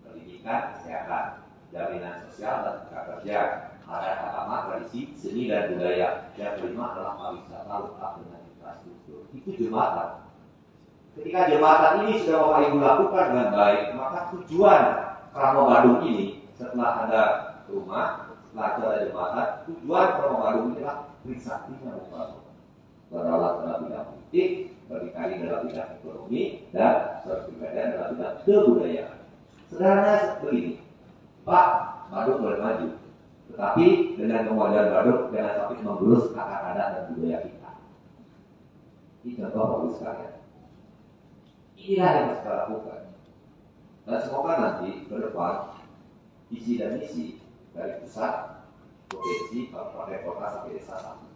pendidikan, kesehatan, jaminan sosial dan tenaga kerja, ada agama, tradisi, seni dan budaya. Yang kelima adalah pariwisata lengkap dengan infrastruktur. Itu jembatan. Ketika jembatan ini sudah Bapak Ibu lakukan dengan baik, maka tujuan Ramo Bandung ini setelah ada rumah, setelah ada jembatan, tujuan Ramo Bandung ini adalah trisaktinya Bapak Ibu. Berdaulat dalam bidang politik, berdikari dalam bidang ekonomi, dan berkepribadian dalam bidang kebudayaan. Sederhana seperti ini, Pak, Bandung boleh maju, tetapi dengan kemajuan Bandung jangan sampai menggerus akar adat dan budaya kita. Ini contoh bagus sekalian. Inilah yang harus kita lakukan. Dan semoga nanti ke depan visi dan misi dari pusat, provinsi, kabupaten, kota sampai desa satu.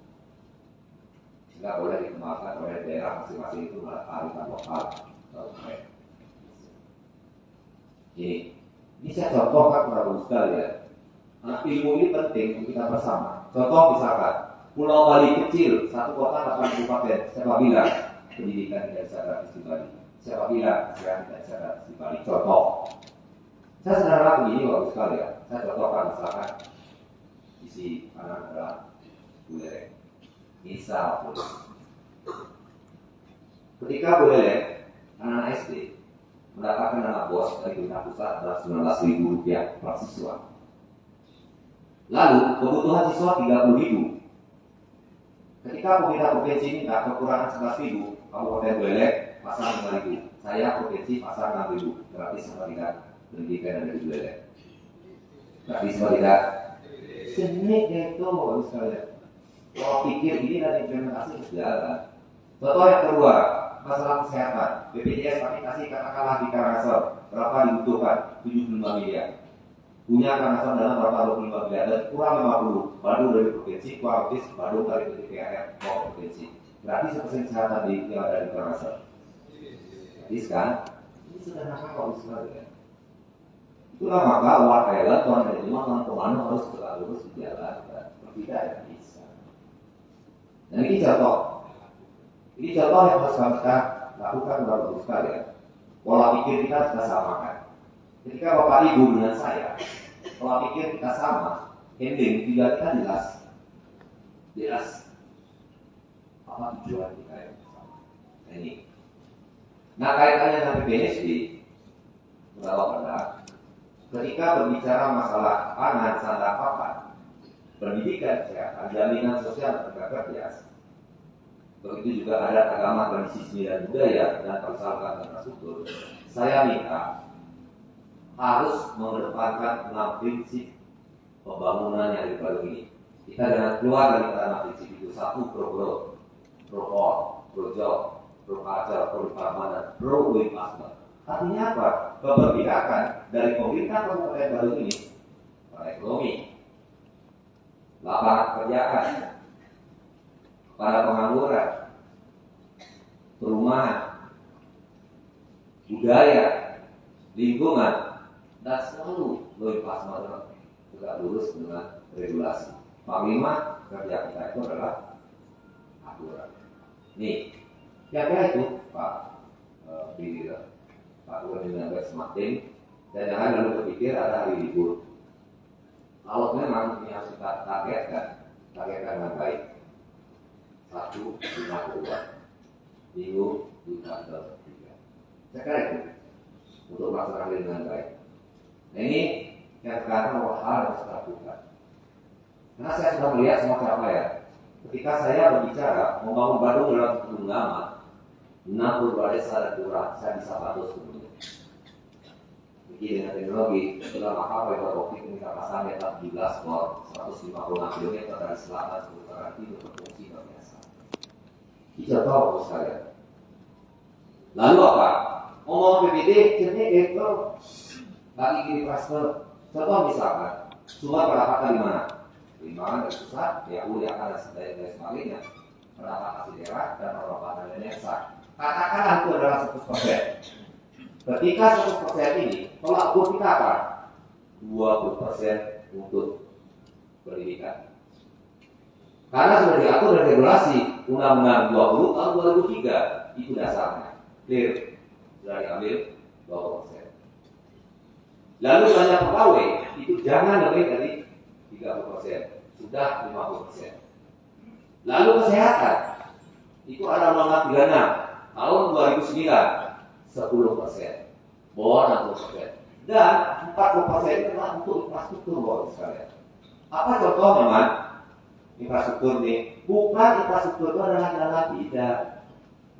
Sehingga boleh dikembangkan oleh daerah masing-masing itu kearifan lokal. Ini. Ini saya contohkan kepada Bapak sekalian. Anak ilmu ini penting untuk kita bersama. Contoh misalkan, Pulau Bali kecil, satu kota 8 kabupaten. Siapa bilang pendidikan tidak bisa gratis di Bali? Siapa bilang kesehatan tidak bisa gratis di Bali? Contoh. Saya sederhana begini Bapak sekalian. Saya contohkan misalkan isi anak adalah Buleleng. Misal, ketika Buleleng anak SD mendapatkan dana BOS dari pemerintah pusat adalah Rp19.000 per siswa. Lalu kebutuhan siswa Rp30.000. Ketika pemerintah provinsi minta kekurangan Rp11.000, Kabupaten Buleleng pasang Rp5.000. Saya provinsi pasang Rp6.000. Gratis apa tidak pendidikan dari Buleleng? Gratis apa tidak? Senik itu bagus sekali. Kalau pikir ini dan implementasi berjalan. Contoh yang kedua, masalah kesehatan. BPJS kami kasih katakanlah di Karangasem berapa dibutuhkan? 75 miliar. Punya Karangasem dalam berapa 25 miliar dan kurang 50. Bandung dari provinsi, kurang lebih Bandung dari PTPR mau provinsi. Berarti kesehatan yang ada di Karangasem. Gratis kan? Ini sudah nakal kalau sekali ya. Itulah maka War Island, Tuan Manajemen, Tuan Komando harus tegak lurus di jalan dan berbeda ya bisa. Dan ini contoh. Ini contoh yang harus kita lakukan Bapak-Ibu sekalian. Pola pikir kita kita samakan. Ketika Bapak Ibu dengan saya, pola pikir kita sama, ending tujuan kita jelas. Apa tujuan kita yang sama? Nah, ini. Nah kaitannya dengan PPSB, Bapak ketika berbicara masalah pangan, sandang papan, pendidikan, kesehatan, jaminan sosial dan tenaga kerja. Begitu juga ada agama, tradisi, seni dan budaya dan persyaratan infrastruktur. Saya minta harus mengedepankan 6 prinsip pembangunan yang baru ini. Kita jangan keluar dari tanah prinsip itu. 1, pro growth, pro power, pro job, pro culture, pro keamanan, pro investment. Artinya apa? Keberpihakan dari pemerintah Kabupaten Baru ini pada ekonomi, lapangan pekerjaan, pada pengangguran, perumahan, budaya, lingkungan, dan selalu investment juga lurus dengan regulasi. Panglima kerja kita itu adalah aturan. Nih, kira-kira itu Pak Bidira. Pak Gubernur dengan semakin dan jangan lalu berpikir ada hari libur. Kalau memang ini harus kita targetkan dengan baik. 1, 5, 2 minggu, 2, 3. Saya kira itu untuk melaksanakan dengan baik. Nah ini yang sekarang hal yang harus kita lakukan. Karena saya sudah melihat semua capaian. Ketika saya berbicara membangun Bandung dalam satu genggaman, 62 desa dan kelurahan, saya bisa bantu sepenuhnya. Jadi dengan teknologi, setelah maka fiber optik yang kita pasang di atas 17 bor 156 km dari selatan ke utara timur berfungsi luar biasa. Ini contoh sekalian. Lalu apa? Ngomong PPD, jadi itu bagi kiri transfer. Contoh misalkan, sumber pendapatan di mana? Penerimaan dari pusat, PAU, dan sebagainya. Pendapatan di daerah dan pendapatan dari desa. Katakanlah itu adalah 100%. Ketika 100% ini, tolak ukur kita apa? 20% untuk pendidikan. Karena sudah diatur dari regulasi Undang-Undang 20 tahun 2003, itu dasarnya. Clear, sudah diambil 20%. Lalu banyak pegawai, itu jangan lebih dari 30%, sudah 50%. Lalu kesehatan, itu ada Undang-Undang 36 tahun 2009. 10%, bawah 60%, dan 40% itu adalah untuk infrastruktur bawah sekalian. Apa contoh memang infrastruktur ini? Bukan infrastruktur itu adalah jalan tidak,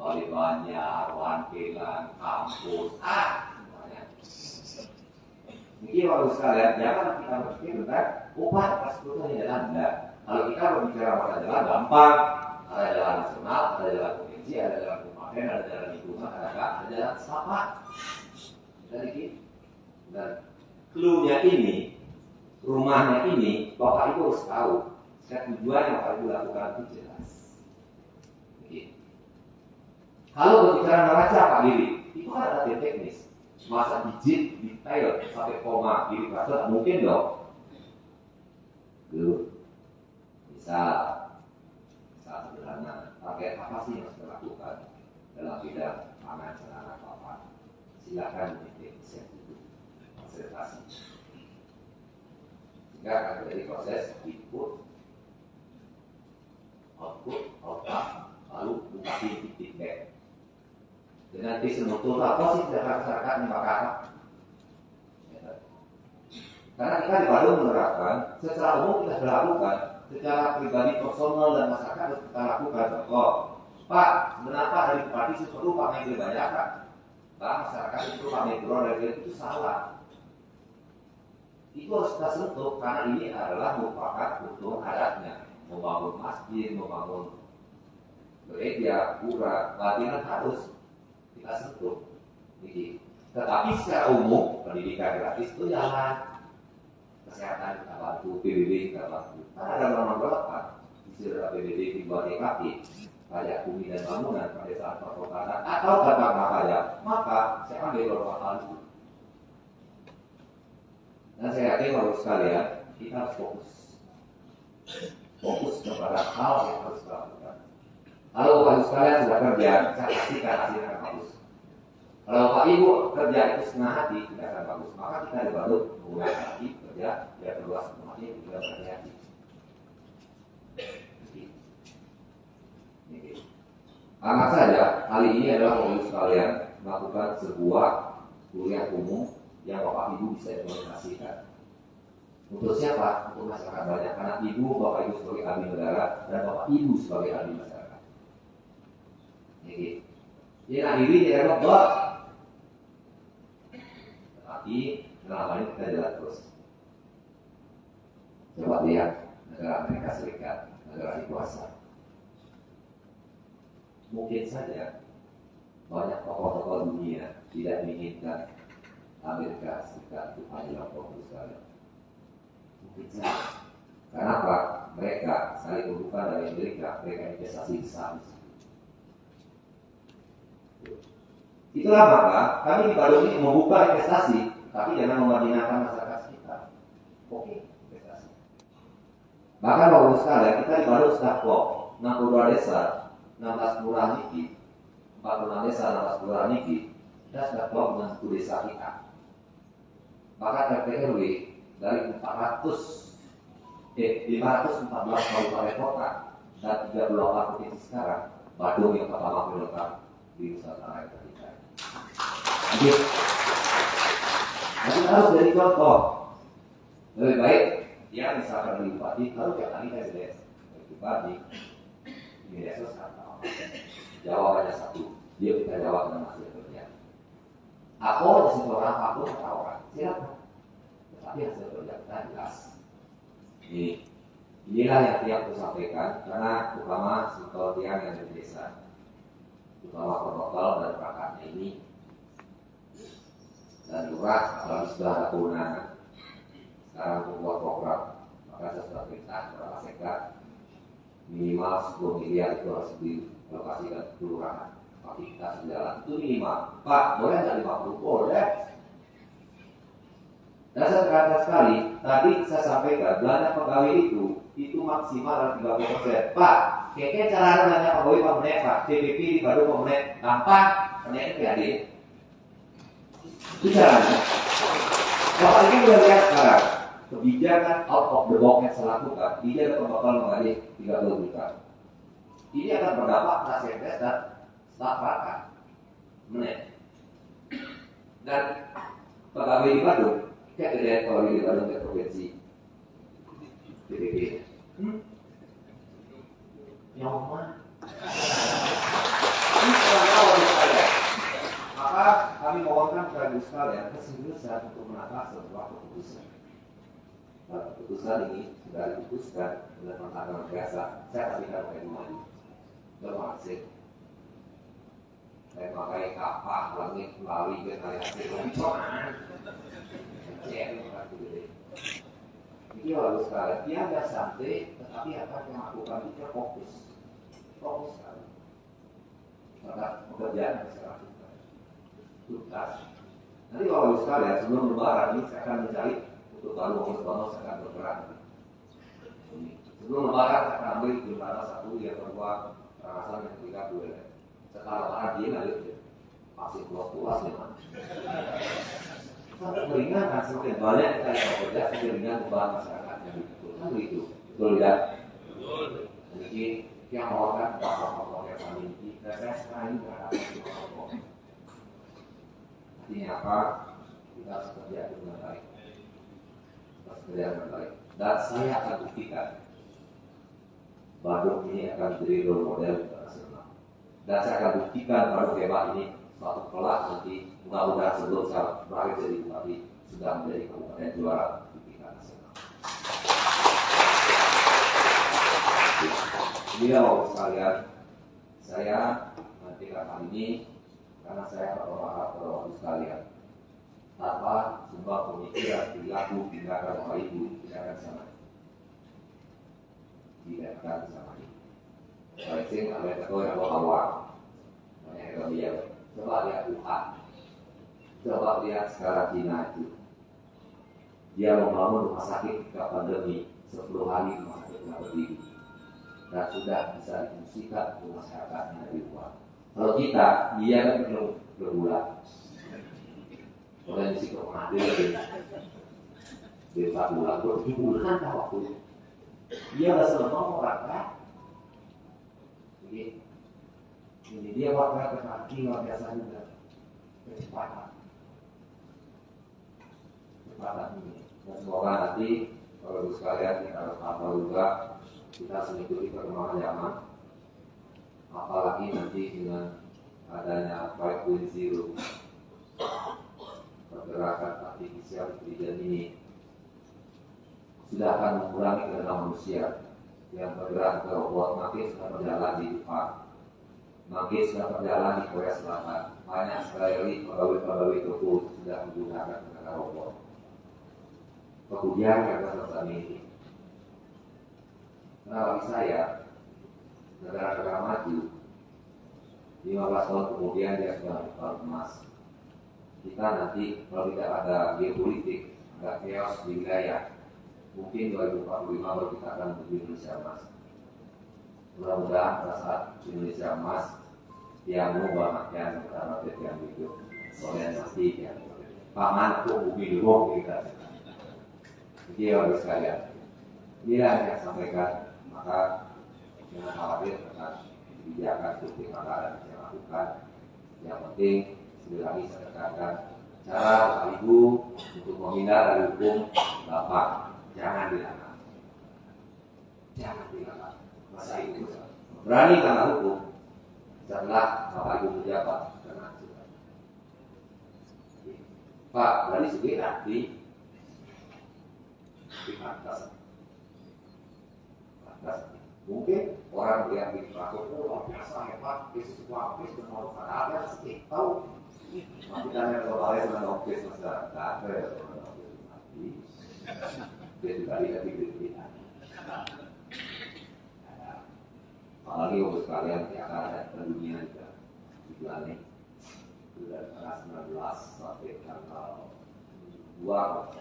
Bali Banjar, Wankelan, kampus, semuanya. Mungkin bagus sekalian, jangan kita berpikir tentang infrastruktur ini jalan tidak. Kalau kita berbicara pada jalan gampang, ada jalan nasional, ada jalan provinsi, ada jalan kabupaten, ada jalan lingkungan, ada jalan setapak. Jadi, dan clue-nya ini, rumahnya ini, Bapak Ibu harus tahu. Tujuan yang Bapak Ibu lakukan itu jelas. Jadi, kalau berbicara neraca Pak Diri, itu kan ada teknis. Masa digit detail sampai koma kiri kanan mungkin dong. Dulu misal sederhana, target apa sih yang harus dilakukan dalam bidang pangan sarana papan? Silakan diketik itu observasi. Sehingga akan terjadi proses input, output, lalu bukti feedback. Dengan visi mutu apa sih masyarakat ini bakal? Karena kita di Bandung menerapkan secara umum kita sudah lakukan, secara pribadi personal dan masyarakat kita lakukan. Contoh, Pak, kenapa dari bupati sesuatu Pak yang lebih banyak Pak? Pak, masyarakat itu Pak Megro dari itu salah. Itu harus kita sentuh karena ini adalah merupakan kebutuhan adatnya, membangun masjid, membangun gereja, pura, latihan harus kita sentuh. Jadi, tetapi secara umum pendidikan gratis itu jalan, kesehatan kita bantu, PBB kita bantu. Karena ada norma berapa? Disuruh PBB dibuat DKP, pajak bumi dan bangunan, pedesaan perkotaan, atau tanpa pajak, maka saya ambil beberapa hal itu. Dan saya yakin baru sekalian kita harus fokus kepada hal yang harus kita lakukan. Kalau Bapak sekalian sudah kerja, saya pastikan hasilnya akan bagus. Kalau Bapak Ibu kerja itu setengah hati, tidak akan bagus. Maka kita dibalut mulai hati kerja, ya perluas semuanya juga berhati-hati. Anggap saja kali ini adalah Bapak sekalian melakukan sebuah kuliah umum yang Bapak Ibu bisa implementasikan. Untuk siapa? Untuk masyarakat banyak. Karena Ibu, Bapak Ibu sebagai abdi negara dan Bapak Ibu sebagai abdi masyarakat. Jadi, yang diri tidak membuat, tetapi selama ini kita jalan terus. Coba lihat negara Amerika Serikat, negara dikuasa. Mungkin saja banyak tokoh-tokoh dunia tidak menginginkan Amerika Serikat itu adalah fokus sekali. Mungkin saja. Kenapa? Mereka saling membuka dari Amerika, mereka investasi besar. Itulah maka kami di Bandung ini membuka investasi, tapi jangan memarjinalkan masyarakat sekitar. Oke, investasi. Bahkan Bapak sekalian, kita di Bandung sudah kok 62 desa, 16 kelurahan niki, 46 desa, 16 kelurahan niki, kita sudah kok dengan 1 desa kita. Bahkan RT/RW dari 514 kabupaten kota dan 38 provinsi sekarang, Bandung yang pertama menetap di Nusantara yang tertinggal. Jadi kita harus jadi contoh. Lebih baik dia misalkan dari bupati, lalu tiap hari saya dari bupati di media sosial. Jawabannya satu, dia kita jawab dengan hasil kerja. Aku di orang apapun kata orang, silakan. Tetapi hasil kerja kita jelas. Inilah yang tiap aku sampaikan, karena terutama sektor tiang yang di desa, terutama protokol dan perangkatnya ini, dan lurah apalagi sudah ada kewenangan sekarang membuat program, maka saya sudah perintah kepada Sekda minimal 10 miliar itu harus dilokasikan ke kelurahan. Aktivitas berjalan itu minimal. Pak, boleh nggak 50? Boleh. Dan saya kata sekali, tadi saya sampaikan belanja pegawai itu maksimal 30%. Pak, kayaknya cara belanja pegawai Pak Menek, Pak, CPP di Bandung Pak Menek, gampang, Menek PAD. Itu caranya. Bapak ini sudah lihat sekarang kebijakan out of the box yang saya lakukan, dia bakal mengalih 30 juta. Ini akan berdampak nasional dan staf perangkat Menek. Dan pegawai di Bandung, kayak kerjaan pegawai di Bandung ke provinsi PPP. Yang mana? Ini sekarang awal saya. Maka kami mohonkan kepada Ibu sekalian keseriusan untuk menata sebuah keputusan. Nah, keputusan ini sudah diputuskan dengan tantangan biasa. Saya pastikan akan maju. Berhasil. Saya pakai kapal, langit, melalui dengan hasil pembicaraan. Ini bagus sekali. Dia agak santai, tetapi akan melakukan itu fokus sekali. Maka pekerjaan yang saya lakukan tuntas Nanti kalau sekalian sebelum lebaran ini saya akan mencari untuk bonus saya akan bergerak. Sebelum lebaran saya akan ambil jumlah satu yang kedua perasaan yang ketiga dua. Setelah lebaran dia nanti masih puas memang. Keringan semakin banyak kita yang bekerja semakin ringan beban masyarakat yang dibutuhkan begitu. Betul tidak? Jadi yang melakukan pokok-pokok yang kami miliki dan saya sekarang ini berharap pokok. Artinya apa? Kita harus kerja dengan baik. Harus kerja dengan baik. Dan saya akan buktikan Badung ini akan menjadi role model internasional. Dan saya akan buktikan Badung hebat ini suatu kelak nanti mudah-mudahan sebelum saya berakhir jadi bupati sudah menjadi kabupaten juara di tingkat nasional. Jadi Bapak sekalian, saya nanti kali ini karena saya berharap Bapak sekalian tanpa sebuah pemikiran perilaku tindakan Bapak Ibu tidak akan sama. Tidak akan sama. Saya ada ketua yang awal, banyak yang dia. Coba lihat Wuhan, coba lihat sekarang Cina itu. Dia membangun rumah sakit ketika pandemi 10 hari rumah sakit tidak berdiri dan sudah bisa difungsikan untuk masyarakatnya di luar. Kalau kita, dia kan belum berbulan. Kalau di situ mengambil di 4 bulan, berbulan kan waktu dia nggak selama orang kan? Jadi ini dia waktu kaki luar biasa juga kecepatan ini. Dan semoga nanti kalau sekalian kita harus hafal juga kita harus mengikuti perkembangan zaman. Apalagi nanti dengan adanya 5.0 pergerakan artificial intelligence ini sudah akan mengurangi keberadaan manusia yang bergerak ke robot makin sudah berjalan di Jepang, makin sudah berjalan di Korea Selatan. Banyak sekali pegawai-pegawai toko sudah menggunakan tenaga robot. Kemudian yang seperti ini, karena bagi saya negara-negara maju 15 tahun kemudian dia sudah berubah emas. Kita nanti kalau tidak ada geopolitik, ada chaos di wilayah, mungkin 2045 baru kita akan menuju Indonesia emas. Mudah-mudahan pada saat Indonesia emas yang mengubah makian pertama yang hidup soalnya nanti yang paman aku bumi dulu kita. Jadi harus sekalian. Inilah yang saya sampaikan. Maka jangan khawatir tentang kebijakan publik anggaran yang saya lakukan. Yang penting sekali lagi saya tekankan cara Bapak Ibu untuk menghindar dari hukum Bapak. Jangan dilanggar. Jangan dilanggar. Masa itu berani karena hukum. Setelah Bapak Ibu menjabat kena sudah. Pak, berani segera di atas. Mungkin orang yang di pelakon luar biasa hebat, Yesus wapis dan mau ada sedikit tahu. Tapi kan yang kemarin dengan ofis masyarakat, dia juga tidak diberikan. Apalagi untuk sekalian yang akan ada dunia juga di bulan ini, bulan tanggal 19 sampai tanggal 2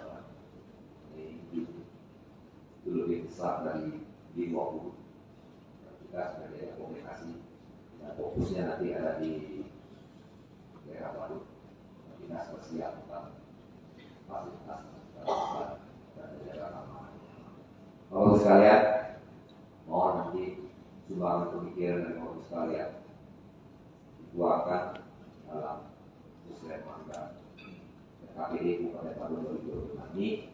itu lebih besar dari di 20. Kita sebagai komunikasi dan fokusnya nanti ada di daerah Badung. Kita bersiap tentang fasilitas dan daerah lama. Bapak sekalian, mohon nanti sumbangan pemikiran dari Bapak sekalian dituangkan dalam Muslim Mangga KPD Kabupaten Badung 2025 ini.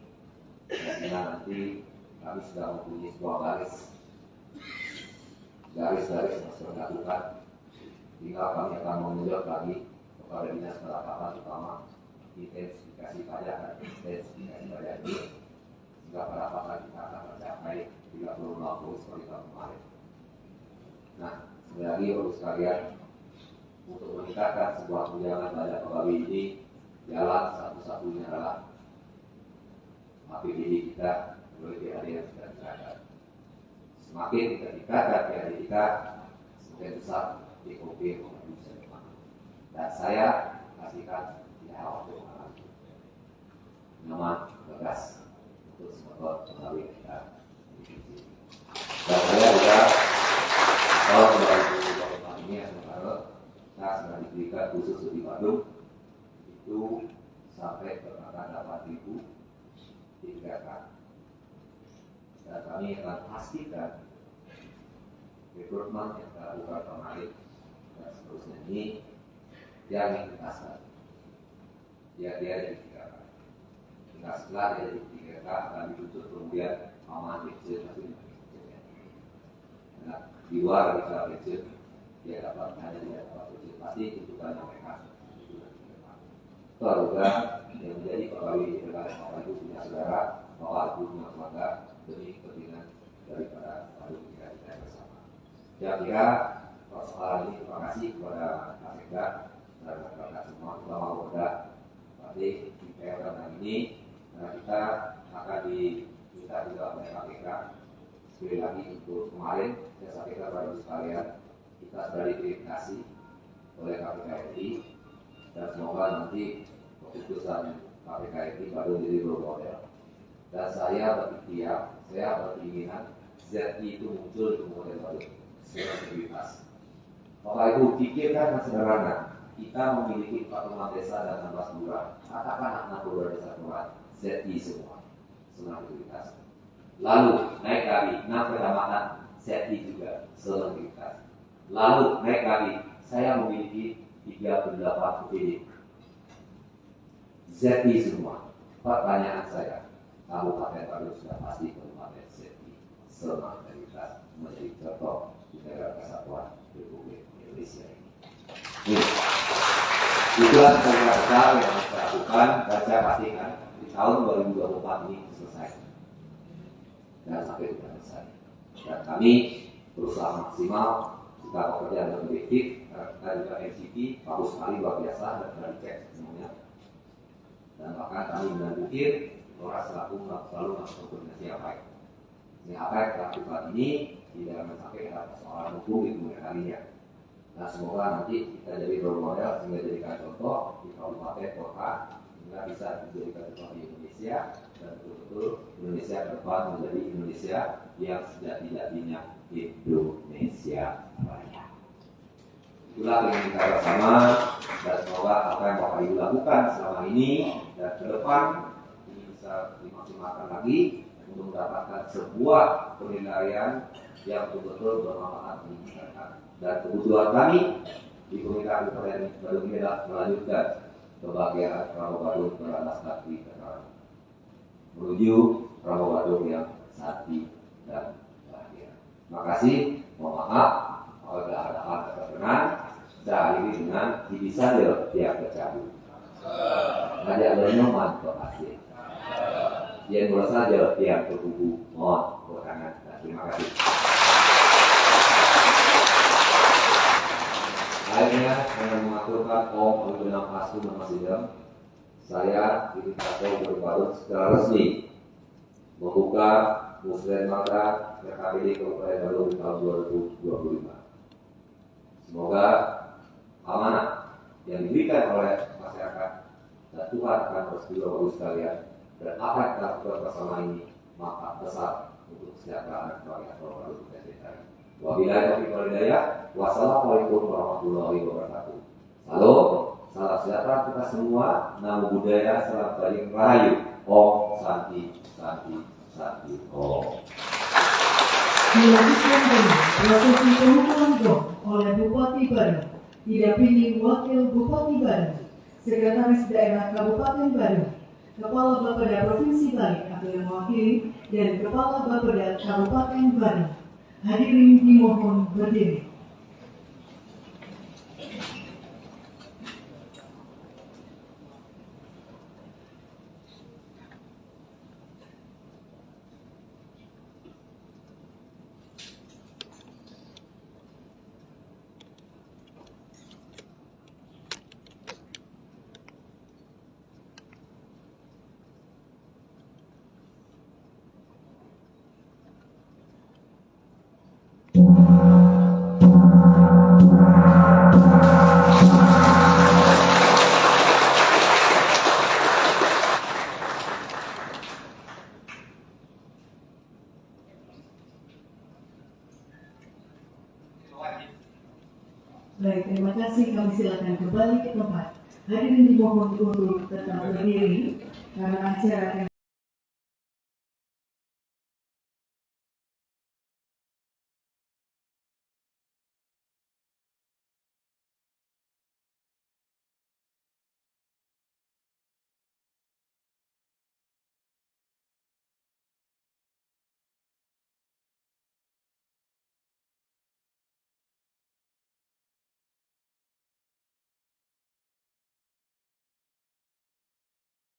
Sehingga nanti kami sudah mempunyai sebuah garis-garis yang sudah dilakukan. Tinggal kami akan menunjuk lagi kepada dinas pendapatan utama intensifikasi pajak dan intensifikasi pajak ini sehingga pendapatan kita akan mencapai 30-50 seperti tahun kemarin. Nah, sekali lagi Bapak sekalian, untuk meningkatkan sebuah tunjangan pajak pegawai ini, jalan satu-satunya adalah APBD kita melalui PAD yang sudah dicatat. Semakin kita tingkatkan PAD kita, semakin besar DOP bisa depan. Dan saya pastikan tidak khawatir. nyaman, tegas untuk semua pegawai kita. Dan saya juga kalau kembali ini ya sementara kita sudah diberikan khusus di Bandung itu sampai ke angka 8.000 dikerjakan. Dan kami akan pastikan rekrutmen yang kita lakukan kemarin dan seterusnya ini yang dituntaskan. Dia ditigakan. Hingga setelah dia ditigakan akan dituntut kemudian aman kecil masih nah, di luar dari kecil dia dapat hanya dia dapat kecil pasti tuntutannya mereka. Keluarga yang menjadi pegawai negara Bapak Ibu punya saudara, Bapak Ibu punya keluarga demi kepentingan daripada kita bersama. Saya kira persoalan ini terima kasih kepada KPK dan rekan-rekan semua, terutama kepada Pak D di PLN ini, karena kita akan diminta juga oleh KPK. Sekali lagi untuk kemarin saya sampaikan kepada Ibu sekalian, kita sudah diverifikasi oleh KPK RI dan semoga nanti keputusan KPK RI baru menjadi role model. Dan saya berikhtiar, saya berkeinginan ZI itu muncul di model baru integritas. Bapak Ibu pikirkan sederhana, kita memiliki 45 desa dan 16 lurah, katakan 62 desa kelurahan, ZI semua integritas. Lalu naik lagi 6 kecamatan ZI juga integritas. Lalu naik lagi, saya memiliki 38 UPD ZI semua. Pertanyaan saya, Kabupaten Bandung sudah pasti Kabupaten ZI integritas menjadi contoh di negara kesatuan Republik Indonesia ini. Itulah kerja besar yang kita lakukan dan saya pastikan di tahun 2024 ini selesai dan sampai tidak selesai. Dan kami berusaha maksimal jika pekerjaan yang objektif, kita juga MCP bagus sekali luar biasa dan sudah dicek semuanya. Dan bahkan kami menanggukir orang selalu melakukan koordinasi yang baik. Ini apa yang kita lakukan ini tidak sampai ada persoalan hukum di kemudian harinya. Nah semoga nanti kita jadi role model sehingga jadikan contoh di kabupaten kota sehingga bisa dijadikan contoh di Indonesia dan betul-betul Indonesia ke depan menjadi Indonesia yang sejati-jatinya Indonesia Raya. Itulah yang kita bersama dan semoga apa yang Bapak Ibu lakukan selama ini dan ke depan ini bisa dimaksimalkan lagi untuk mendapatkan sebuah penilaian yang betul-betul bermanfaat bagi masyarakat. Dan kebutuhan kami di Komite Kabupaten Bandung ini adalah melanjutkan kebahagiaan Ramo Bandung beralas kaki menuju Ramo Bandung yang sati dan bahagia. Terima kasih, mohon maaf apabila ada hal berkenan. Saya akhiri dengan dibisan tiap kecabu. Ngajak bernoman kasih. Yang boleh saja tiap terhubung mohon berkenan. Terima kasih. Akhirnya dengan mengaturkan Om Abdul Astu Nama Sidam, saya Indikator Baru secara resmi membuka Musrenmada RKPD Kabupaten Bandung di tahun 2025. Semoga amanah yang diberikan oleh masyarakat dan Tuhan akan bersedia bagi sekalian dan apa yang kita lakukan bersama ini manfaat besar untuk kesejahteraan keluarga Baru kita ceritain. Wabillahi taufiq wal hidayah. Wassalamualaikum warahmatullahi wabarakatuh. Halo, salam sejahtera kita semua. Namo Buddhaya, salam baling rahayu. Om Santi Santi Santi Om. Dilanjutkan dengan prosesi pemukulan gong oleh Bupati Bandung, didampingi Wakil Bupati Bandung, Sekretaris Daerah Kabupaten Bandung, Kepala Bapeda Provinsi Bali atau yang mewakili, dan Kepala Bapeda Kabupaten Bandung. Hadirin dimohon berdiri. Baik, terima kasih. Kami silakan kembali ke tempat. Hadirin dimohon untuk tetap berdiri karena acara akan